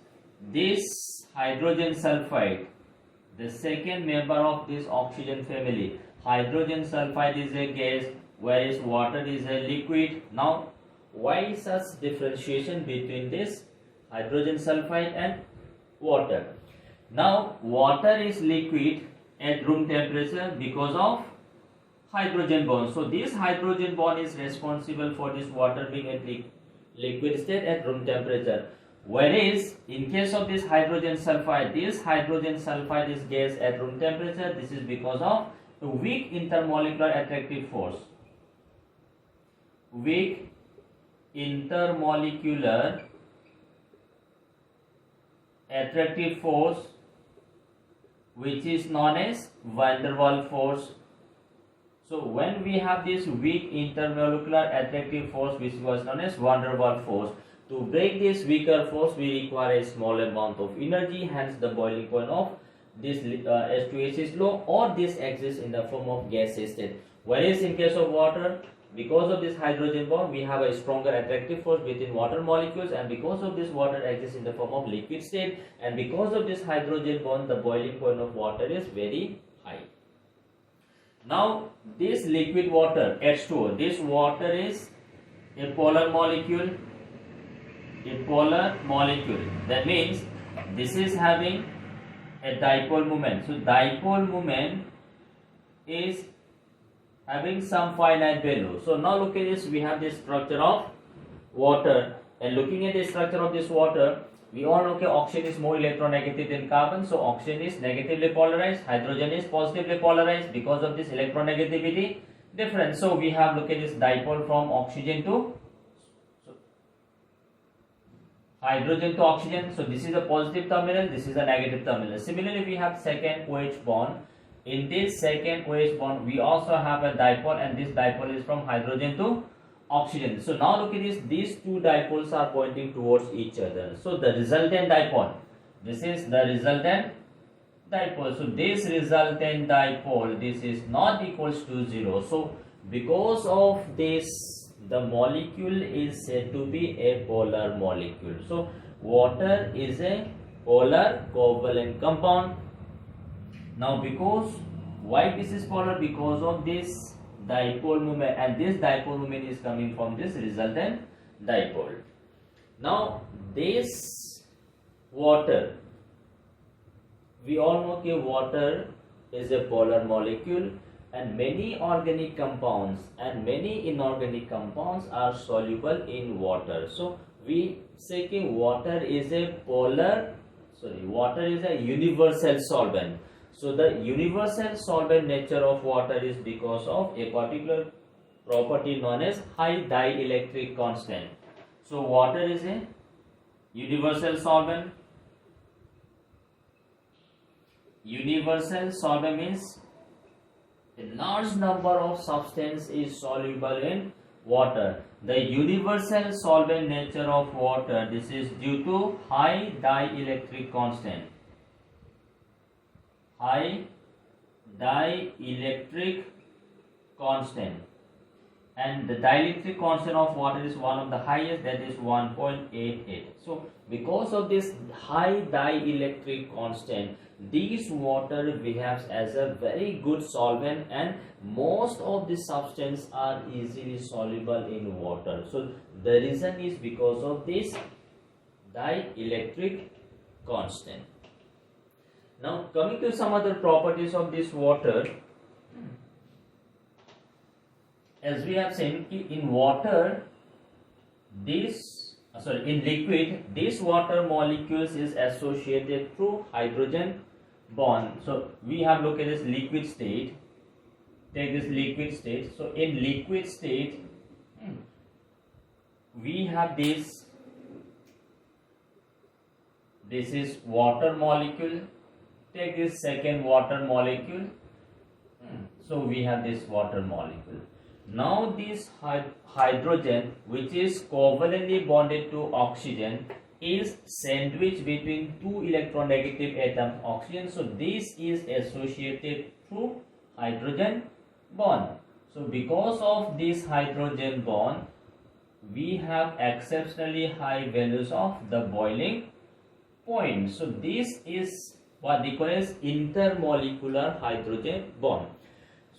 This hydrogen sulfide, the second member of this oxygen family, hydrogen sulfide is a gas, whereas water is a liquid. Now why such differentiation between this hydrogen sulfide and water? Now water is liquid at room temperature because of hydrogen bond. So this hydrogen bond is responsible for this water being at liquid state at room temperature. Whereas in case of this hydrogen sulfide is gas at room temperature. This is because of a weak intermolecular attractive force. Weak intermolecular attractive force, which is known as van der Waals force. So when we have this weak intermolecular attractive force, which was known as van der Waals force, to break this weaker force we require a small amount of energy, hence the boiling point of this H2S is low, or this exists in the form of gaseous state. Whereas in case of water, because of this hydrogen bond we have a stronger attractive force between water molecules, and because of this water exists in the form of liquid state, and because of this hydrogen bond the boiling point of water is very high. Now this liquid water H2O, this water is a polar molecule. That means this is having a dipole moment. So dipole moment is having some finite value. So now look at this, we have this structure of water, and looking at the structure of this water, we all know, okay, oxygen is more electronegative than carbon, so oxygen is negatively polarized, hydrogen is positively polarized because of this electronegativity difference. So we have, look at this dipole from oxygen to hydrogen to oxygen. So this is a positive terminal, this is a negative terminal. Similarly, we have second OH bond. In this second OH bond, we also have a dipole, and this dipole is from hydrogen to oxygen. So now look at this, these two dipoles are pointing towards each other. So the resultant dipole, this is the resultant dipole. So this resultant dipole, this is not equals to 0. So because of this, the molecule is said to be a polar molecule. So water is a polar covalent compound. Now because why this is polar? Because of this dipole moment, and this dipole moment is coming from this resultant dipole. Now this water, we all know that water is a polar molecule, and many organic compounds and many inorganic compounds are soluble in water. So we say that water is a universal solvent. So the universal solvent nature of water is because of a particular property known as high dielectric constant. So water is a universal solvent. Universal solvent means a large number of substance is soluble in water. The universal solvent nature of water, this is due to high dielectric constant. High dielectric constant, and the dielectric constant of water is one of the highest, that is 1.88. So because of this high dielectric constant, this water behaves as a very good solvent, and most of the substances are easily soluble in water. So the reason is because of this dielectric constant. Now coming to some other properties of this water, as we have seen, in water, in liquid, this water molecules is associated through hydrogen bond. So we have looked at this liquid state. Take this liquid state. So in liquid state, we have this is water molecule. Take this second water molecule. So we have this water molecule. Now this hydrogen, which is covalently bonded to oxygen, is sandwiched between two electronegative atoms oxygen. So this is associated through hydrogen bond. So because of this hydrogen bond, we have exceptionally high values of the boiling point. So this is what they call as intermolecular hydrogen bond.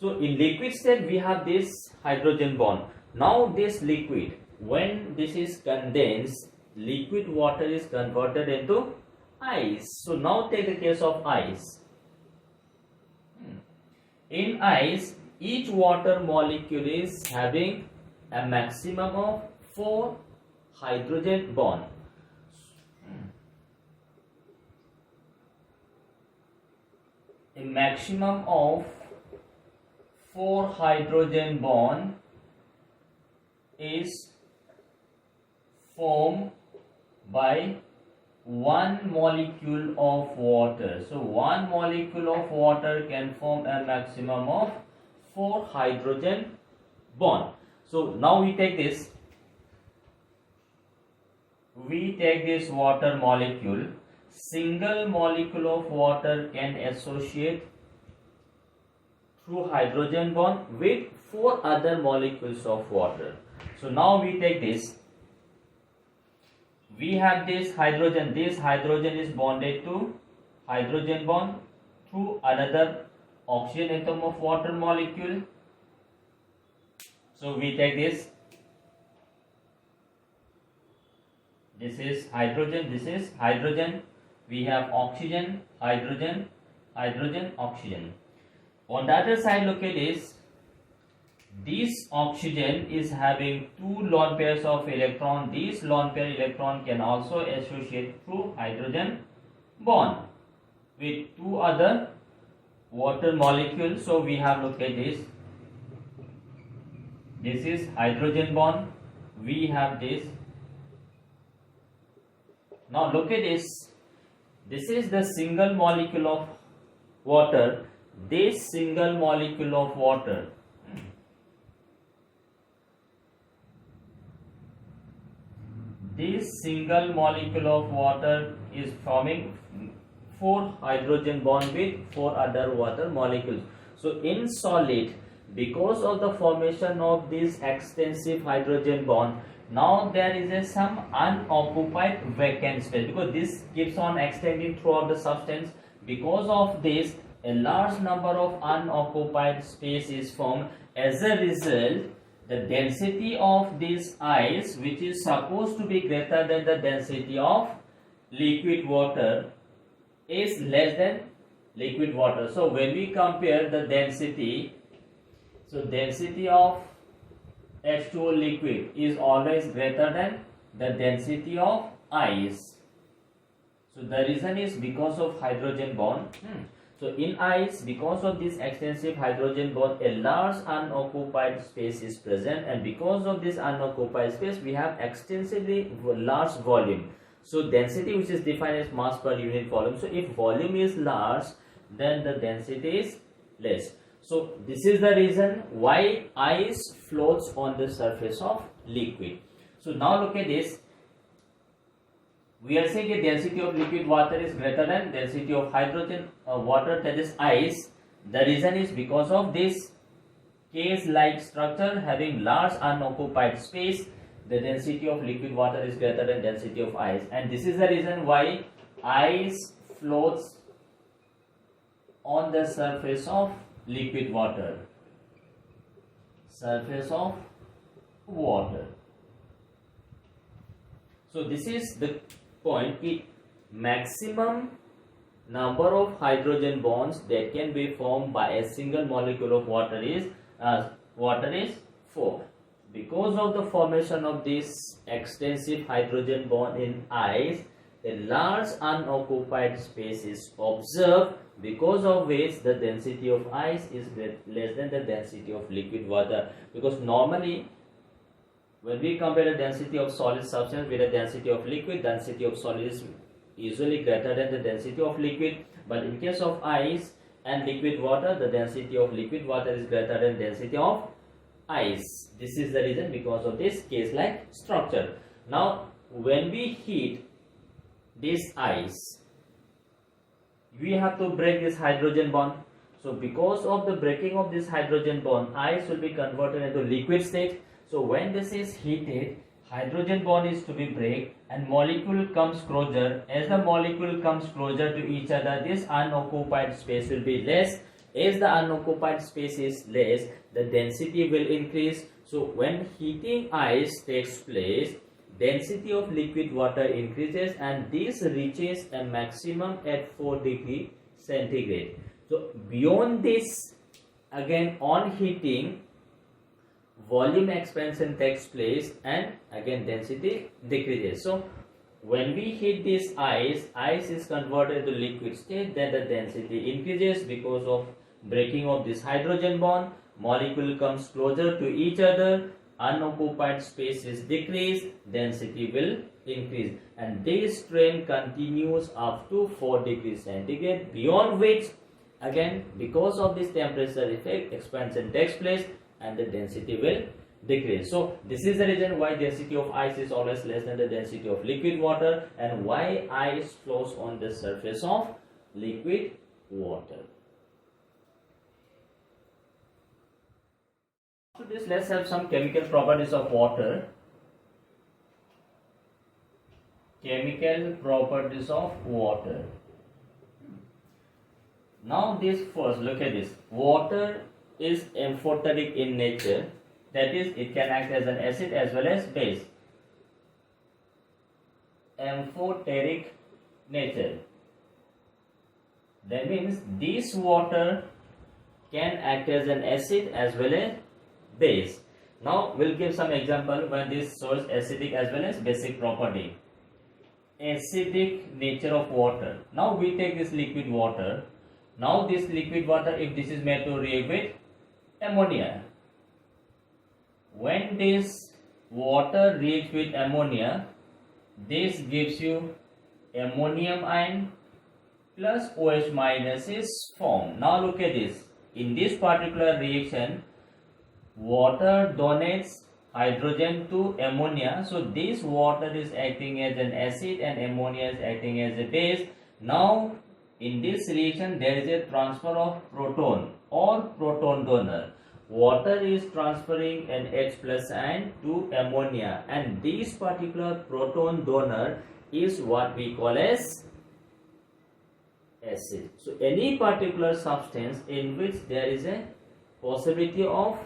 So in liquid state, we have this hydrogen bond. Now this liquid, when this is condensed, liquid water is converted into ice. So now take the case of ice. In ice, each water molecule is having a maximum of 4 hydrogen bond. A maximum of 4 hydrogen bond is formed by one molecule of water. So one molecule of water can form a maximum of 4 hydrogen bond. So now we take this water molecule. Single molecule of water can associate through hydrogen bond with 4 other molecules of water. So now we take this. We have this hydrogen. This hydrogen is bonded to hydrogen bond through another oxygen atom of water molecule. So we take this. This is hydrogen. This is hydrogen. We have oxygen, hydrogen, hydrogen, oxygen. On the other side, look at this. This oxygen is having 2 lone pairs of electron. This lone pair electron can also associate through hydrogen bond with 2 other water molecules. So we have, look at this. This is hydrogen bond. We have this Now look at this. This is the single molecule of water. This single molecule of water, this single molecule of water is forming 4 hydrogen bond with 4 other water molecules. So in solid, because of the formation of this extensive hydrogen bond, now there is some unoccupied vacant space, because this keeps on extending throughout the substance. Because of this, a large number of unoccupied space is formed. As a result, the density of this ice, which is supposed to be greater than the density of liquid water, is less than liquid water. So when we compare the density, so density of H2O liquid is always greater than the density of ice. So the reason is because of hydrogen bond. So in ice, because of this extensive hydrogen bond, a large unoccupied space is present, and because of this unoccupied space, we have extensively large volume. So density, which is defined as mass per unit volume. So if volume is large, then the density is less. So this is the reason why ice floats on the surface of liquid. So now look at this. We are saying the density of liquid water is greater than density of hydrogen water, that is ice. The reason is because of this case-like structure having large unoccupied space. The density of liquid water is greater than density of ice, and this is the reason why ice floats on the surface of liquid water. Surface of water. So this is the point. The maximum number of hydrogen bonds that can be formed by a single molecule of water is 4. Because of the formation of this extensive hydrogen bond in ice, a large unoccupied space is observed, because of which the density of ice is less than the density of liquid water. Because normally, when we compare the density of solid substance with the density of liquid, density of solid is usually greater than the density of liquid. But in case of ice and liquid water, the density of liquid water is greater than density of ice. This is the reason, because of this case-like structure. Now, when we heat this ice, we have to break this hydrogen bond. So because of the breaking of this hydrogen bond, ice will be converted into liquid state. So when this is heated, hydrogen bond is to be break and molecule comes closer. As the molecule comes closer to each other, this unoccupied space will be less. As the unoccupied space is less, the density will increase. So when heating ice takes place, density of liquid water increases, and this reaches a maximum at 4 degrees centigrade. So beyond this, again on heating, volume expansion takes place and again density decreases. So when we heat this ice is converted to liquid state, then the density increases because of breaking of this hydrogen bond. Molecule comes closer to each other, unoccupied space is decreased, density will increase, and this trend continues up to 4 degrees centigrade, beyond which again because of this temperature effect, expansion takes place and the density will decrease. So this is the reason why density of ice is always less than the density of liquid water, and why ice flows on the surface of liquid water. After this, let's have some chemical properties of water. Chemical properties of water. Now this first, look at this. Water is amphoteric in nature, that is, it can act as an acid as well as base. Amphoteric nature. That means this water can act as an acid as well as base. Now we'll give some example when this shows acidic as well as basic property. Acidic nature of water. Now we take this liquid water. Now this liquid water, if this is made to react with ammonia, when this water reacts with ammonia, this gives you ammonium ion plus OH minus is formed. Now look at this. In this particular reaction, water donates hydrogen to ammonia. So this water is acting as an acid and ammonia is acting as a base. Now in this reaction there is a transfer of proton or proton donor. Water is transferring an H plus ion to ammonia, and this particular proton donor is what we call as acid. So any particular substance in which there is a possibility of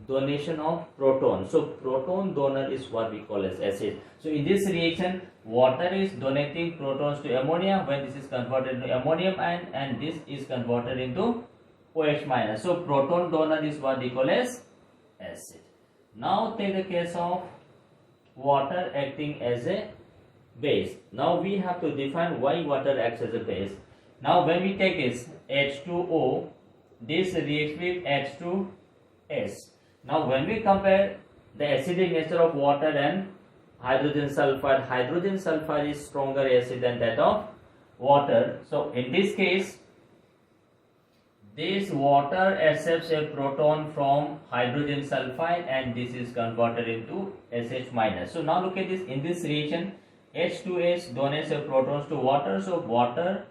donation of proton, so proton donor is what we call as acid. So in this reaction, water is donating protons to ammonia when this is converted into ammonium ion, and this is converted into OH minus. So proton donor is what we call as acid. Now take the case of water acting as a base. Now we have to define why water acts as a base. Now when we take this H2O, this reacts with H2S. Now when we compare the acidic nature of water and hydrogen sulfide is stronger acid than that of water. So in this case, this water accepts a proton from hydrogen sulfide and this is converted into SH minus. So now look at this. In this reaction, H2S donates a protons to water. So water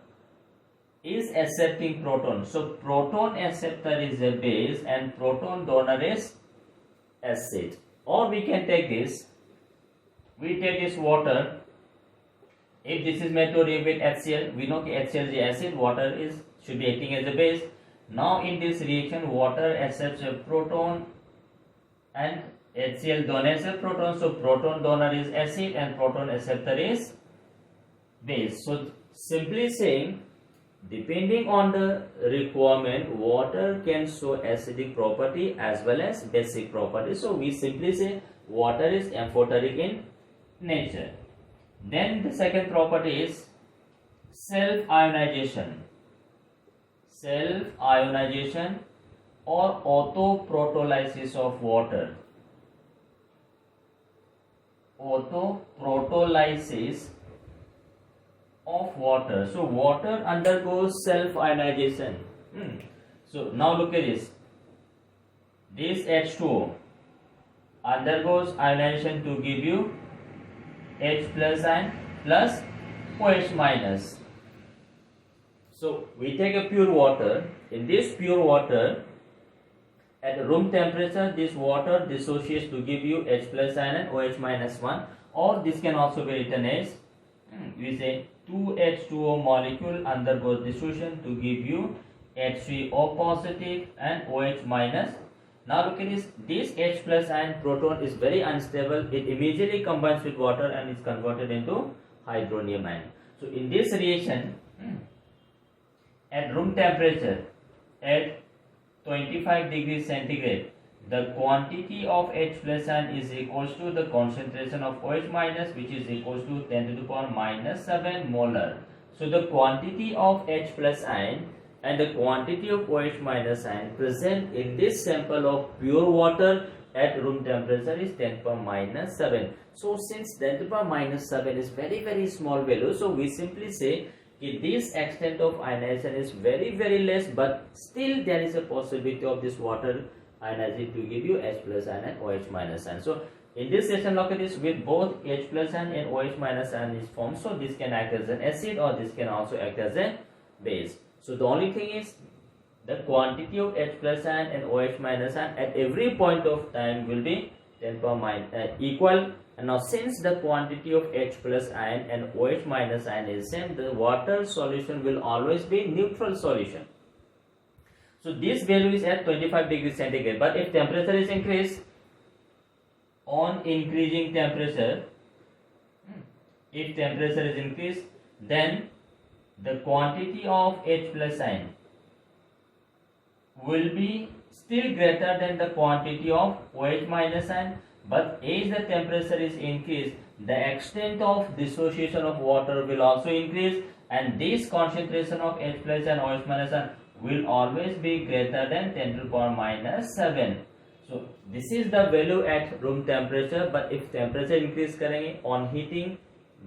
is accepting proton. So proton acceptor is a base and proton donor is acid. Or we can take this. We take this water. If this is made to react with HCl, we know HCl is acid. Water should be acting as a base. Now in this reaction, water accepts a proton and HCl donates a proton. So proton donor is acid and proton acceptor is base. So simply saying, depending on the requirement, water can show acidic property as well as basic property. So we simply say water is amphoteric in nature. Then the second property is self-ionization. Self-ionization or autoprotolysis of water. Autoprotolysis of water. So water undergoes self-ionization. So now look at this. This H2O undergoes ionization to give you H plus ion plus OH minus. So we take a pure water. In this pure water, at room temperature, this water dissociates to give you H plus ion and OH minus 1, or this can also be written as, we say 2H2O molecule undergoes dissociation to give you H3O positive and OH minus. Now look at this. This H plus ion proton is very unstable. It immediately combines with water and is converted into hydronium ion. So in this reaction, at room temperature, at 25 degrees centigrade, the quantity of H plus ion is equals to the concentration of OH minus, which is equals to 10 to the power minus 7 molar. So the quantity of H plus ion and the quantity of OH minus ion present in this sample of pure water at room temperature is 10 to the power minus 7. So since 10 to the power minus 7 is very small value, so we simply say this extent of ionization is very less, but still there is a possibility of this water ionizing to give you H plus ion and OH minus ion. So in this session, look at this, with both H plus ion and OH minus ion is formed, so this can act as an acid or this can also act as a base. So the only thing is the quantity of H plus ion and OH minus ion at every point of time will be 10 to the power equal. And now since the quantity of H plus ion and OH minus ion is same, the water solution will always be neutral solution. So this value is at 25 degrees centigrade, but if temperature is increased, on increasing temperature, if temperature is increased, then the quantity of H plus ion will be still greater than the quantity of OH minus ion, but as the temperature is increased, the extent of dissociation of water will also increase, and this concentration of H plus and OH minus ion will always be greater than 10 to the power minus 7. So this is the value at room temperature, but if temperature increase करेंगे on heating,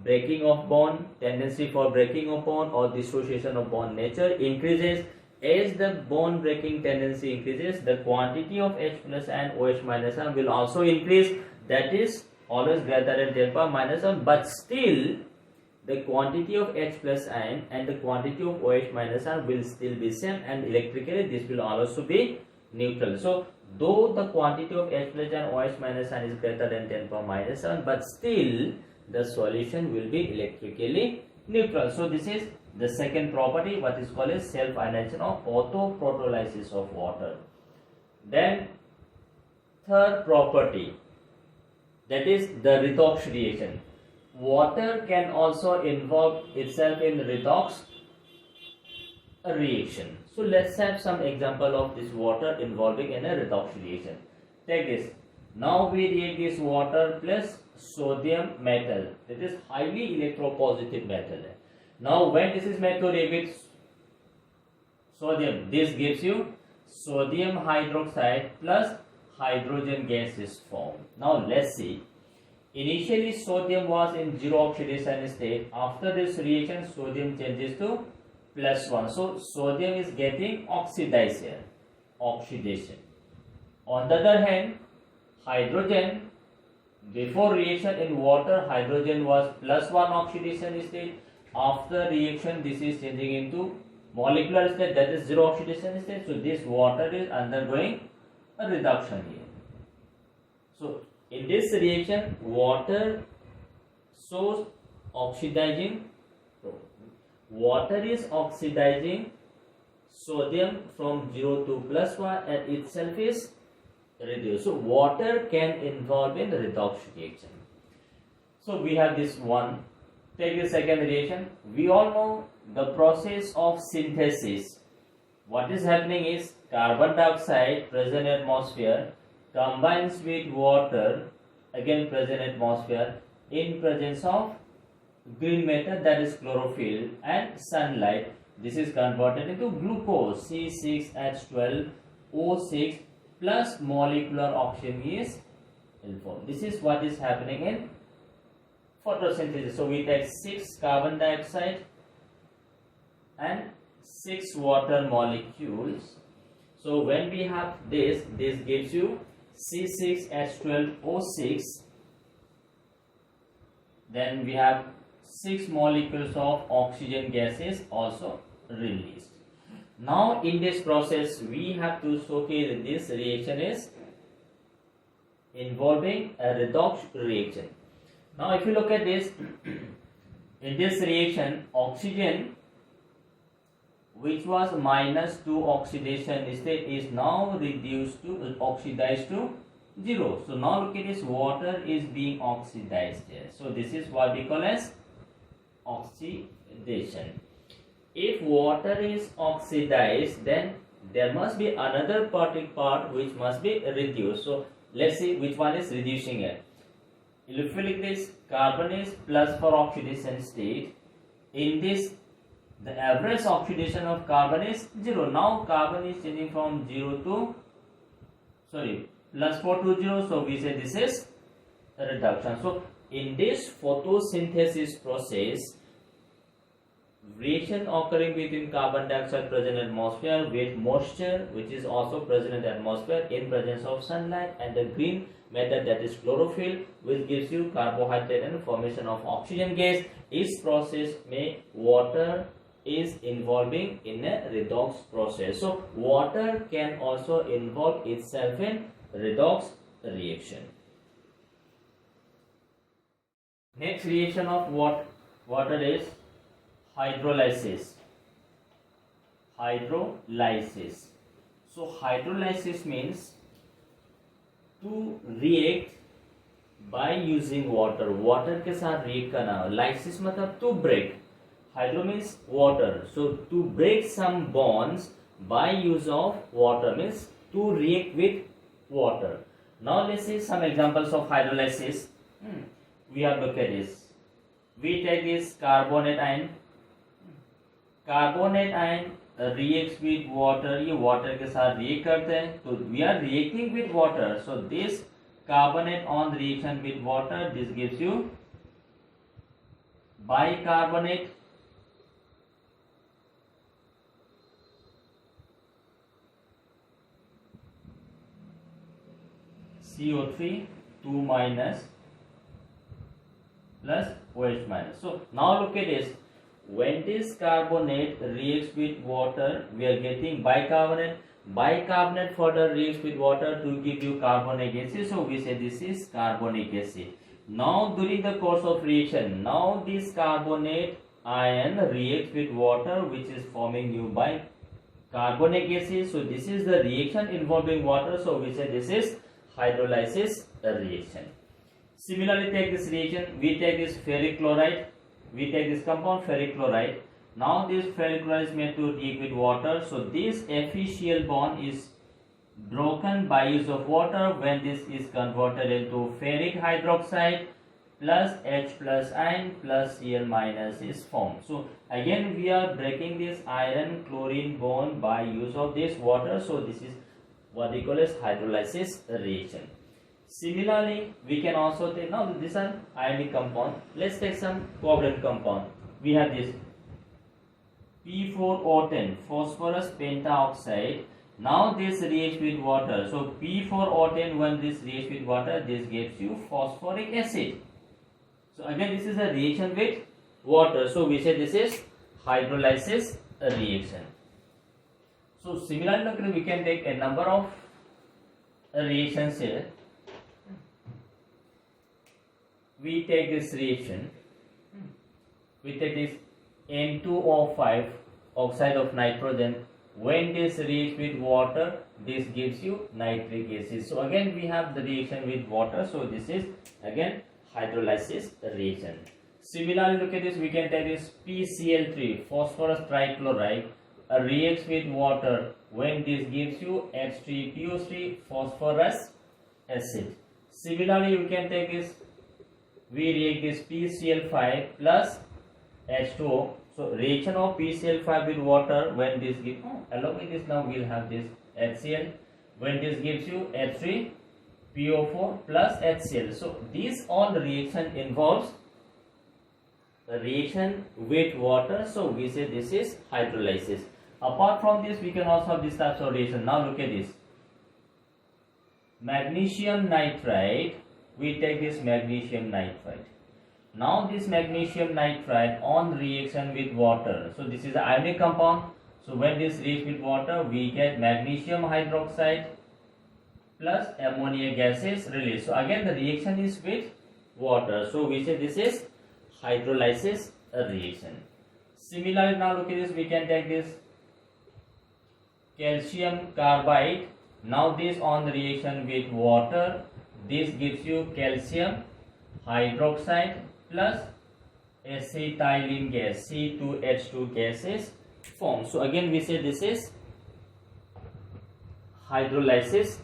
breaking of bond, tendency for breaking of bond or dissociation of bond nature increases. As the bond breaking tendency increases, the quantity of H plus and OH minus ion will also increase. That is always greater than 10 power minus 1, but still the quantity of H plus ion and the quantity of OH minus ion will still be same, and electrically this will also be neutral. So though the quantity of H plus and OH minus ion is greater than 10 power minus 7, but still the solution will be electrically neutral. So this is the second property, what is called as self-ionization or autoprotolysis of water. Then third property, that is the redox reaction. Water can also involve itself in redox reaction. So let's have some example of this water involving in a redox reaction. Take this. Now we react this water plus sodium metal. That is highly electropositive metal. Now when this is made to react with sodium, this gives you sodium hydroxide plus hydrogen gas is formed. Now let's see. Initially sodium was in zero oxidation state. After this reaction, sodium changes to +1. So sodium is getting oxidized here. Oxidation. On the other hand, hydrogen, before reaction in water, hydrogen was +1 oxidation state. After reaction, this is changing into molecular state, that is zero oxidation state. So this water is undergoing a reduction here. So in this reaction, water shows oxidizing. Water is oxidizing sodium from 0 to +1 and itself is reduced. So water can involve in redox reaction. So we have this one. Take the second reaction. We all know the process of synthesis. What is happening is carbon dioxide present in atmosphere combines with water, again present in atmosphere, in presence of green matter, that is chlorophyll, and sunlight. This is converted into glucose, C6H12O6 plus molecular oxygen is formed. This is what is happening in photosynthesis. So we take 6 carbon dioxide and 6 water molecules. So when we have this gives you C6H12O6. Then we have 6 molecules of oxygen gases also released. Now in this process we have to showcase that this reaction is involving a redox reaction. Now if you look at this, in this reaction, oxygen which was -2 oxidation state is now reduced to oxidized to 0. So now look at this, water is being oxidized here. So this is what we call as oxidation. If water is oxidized, then there must be another part which must be reduced. So let's see which one is reducing here. If you look this, carbon is plus for oxidation state. In this, the average oxidation of carbon is 0. Now carbon is changing from +4 to 0. So we say this is a reduction. So in this photosynthesis process, reaction occurring between carbon dioxide present in atmosphere with moisture which is also present in the atmosphere in presence of sunlight and the green matter, that is chlorophyll, which gives you carbohydrate and formation of oxygen gas. This process may water is involving in a redox process. So water can also involve itself in redox reaction. Next reaction of water is hydrolysis. Hydrolysis. So hydrolysis means to react by using water. Water के साथ react करना. Lysis मतलब to break. Hydro means water. So to break some bonds by use of water means to react with water. Now let's see some examples of hydrolysis. We have looked at this. We take this carbonate ion. Carbonate ion reacts with water. ये water के साथ react करते हैं. तो we are reacting with water. So this carbonate on reaction with water, this gives you bicarbonate CO3 2 minus plus OH minus. So now look at this. When this carbonate reacts with water, we are getting bicarbonate. Bicarbonate further reacts with water to give you carbonic acid. So we say this is carbonic acid. Now during the course of reaction, now this carbonate ion reacts with water, which is forming new bicarbonic acid. So this is the reaction involving water. So we say this is hydrolysis reaction. Similarly, take this reaction. We take this ferric chloride. We take this compound ferric chloride. Now this ferric chloride is made to react with water. So this FeCl bond is broken by use of water when this is converted into ferric hydroxide plus H plus ion plus Cl minus is formed. So again we are breaking this iron chlorine bond by use of this water. So this is what they call as hydrolysis reaction. Similarly, we can also take, now this is an ionic compound. Let's take some covalent compound. We have this P4O10 phosphorus pentaoxide. Now this reacts with water. So P4O10, when this reacts with water, this gives you phosphoric acid. So again this is a reaction with water. So we say this is hydrolysis reaction. So similarly we can take a number of reactions here. We take this reaction. We take this N2O5 oxide of nitrogen. When this reacts with water, this gives you nitric acid. So again we have the reaction with water. So this is again hydrolysis reaction. Similarly, look at this. We can take this PCl3 phosphorus trichloride reacts with water. When this gives you H3PO3 phosphorus acid. Similarly, you can take this. We react this PCl5 plus H2O. So reaction of PCl5 with water, when this gives, along with this now we'll have this HCl. When this gives you H3PO4 plus HCl. So these all reaction involves a reaction with water. So we say this is hydrolysis. Apart from this, we can also have this types of reaction. Now look at this. Magnesium nitride. We take this magnesium nitride. Now this magnesium nitride on reaction with water. So this is an ionic compound. So when this reacts with water, we get magnesium hydroxide plus ammonia gases released. So again the reaction is with water. So we say this is hydrolysis reaction. Similarly, now look at this. We can take this calcium carbide. Now this on reaction with water. This gives you calcium hydroxide plus acetylene gas, C2H2 gases formed. So again we say this is hydrolysis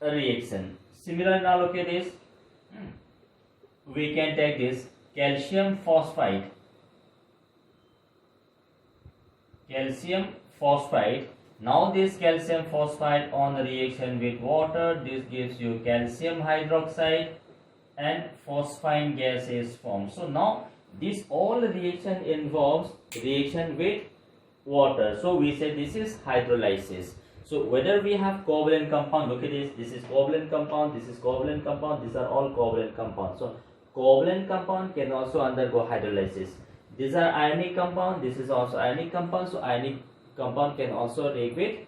reaction. Similarly, now look at this. We can take this calcium phosphide. Calcium phosphide. Now this calcium phosphide on reaction with water, this gives you calcium hydroxide and phosphine gas is formed. So now this all reaction involves reaction with water. So we say this is hydrolysis. So whether we have covalent compound, look at this. This is covalent compound. This is covalent compound. These are all covalent compounds. So covalent compound can also undergo hydrolysis. These are ionic compound. This is also ionic compound. So ionic compound can also react with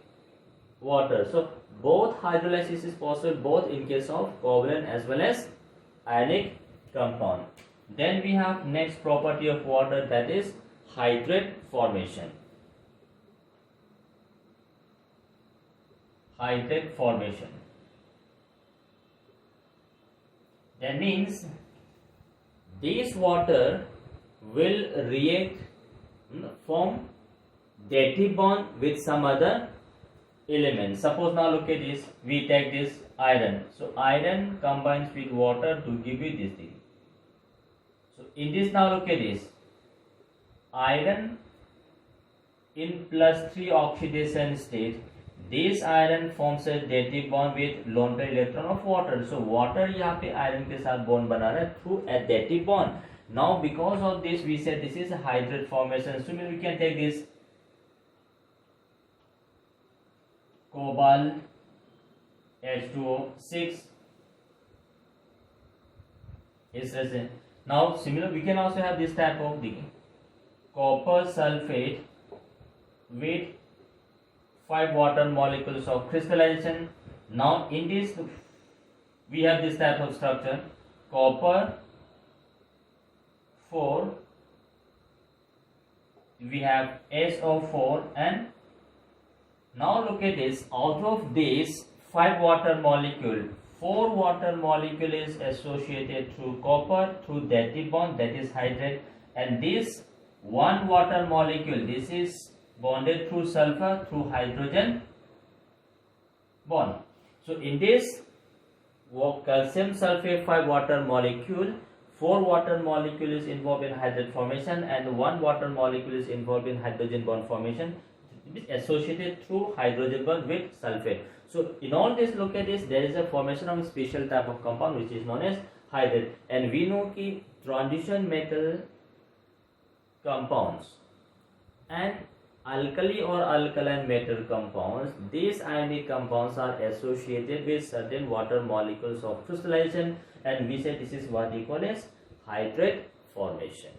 water. So both hydrolysis is possible both in case of covalent as well as ionic compound. Then we have next property of water, that is hydrate formation. Hydrate formation. That means this water will react, form dative bond with some other element. Suppose now look at this. We take this iron. So iron combines with water to give you this thing. So in this now look at this. Iron in +3 oxidation state. This iron forms a dative bond with lone pair electron of water. So water यहाँ पे iron के साथ bond बना रहा है through a dative bond. Now because of this we said this is a hydrate formation. So we can take this cobalt H2O6 is present. Now similar we can also have this type of the copper sulfate with 5 water molecules of crystallization. Now in this we have this type of structure, copper 4, we have SO4, and now look at this, out of this 5 water molecule, 4 water molecule is associated through copper through dative bond, that is hydrate, and this 1 water molecule, this is bonded through sulfur through hydrogen bond. So in this calcium sulfate 5 water molecule, 4 water molecule is involved in hydrate formation and 1 water molecule is involved in hydrogen bond formation, associated through hydrogen bond with sulfate. So in all this, look at this, there is a formation of a special type of compound which is known as hydrate, and we know कि transition metal compounds and alkali or alkaline metal compounds, these ionic compounds are associated with certain water molecules of crystallization, and we say this is what we call as hydrate formation.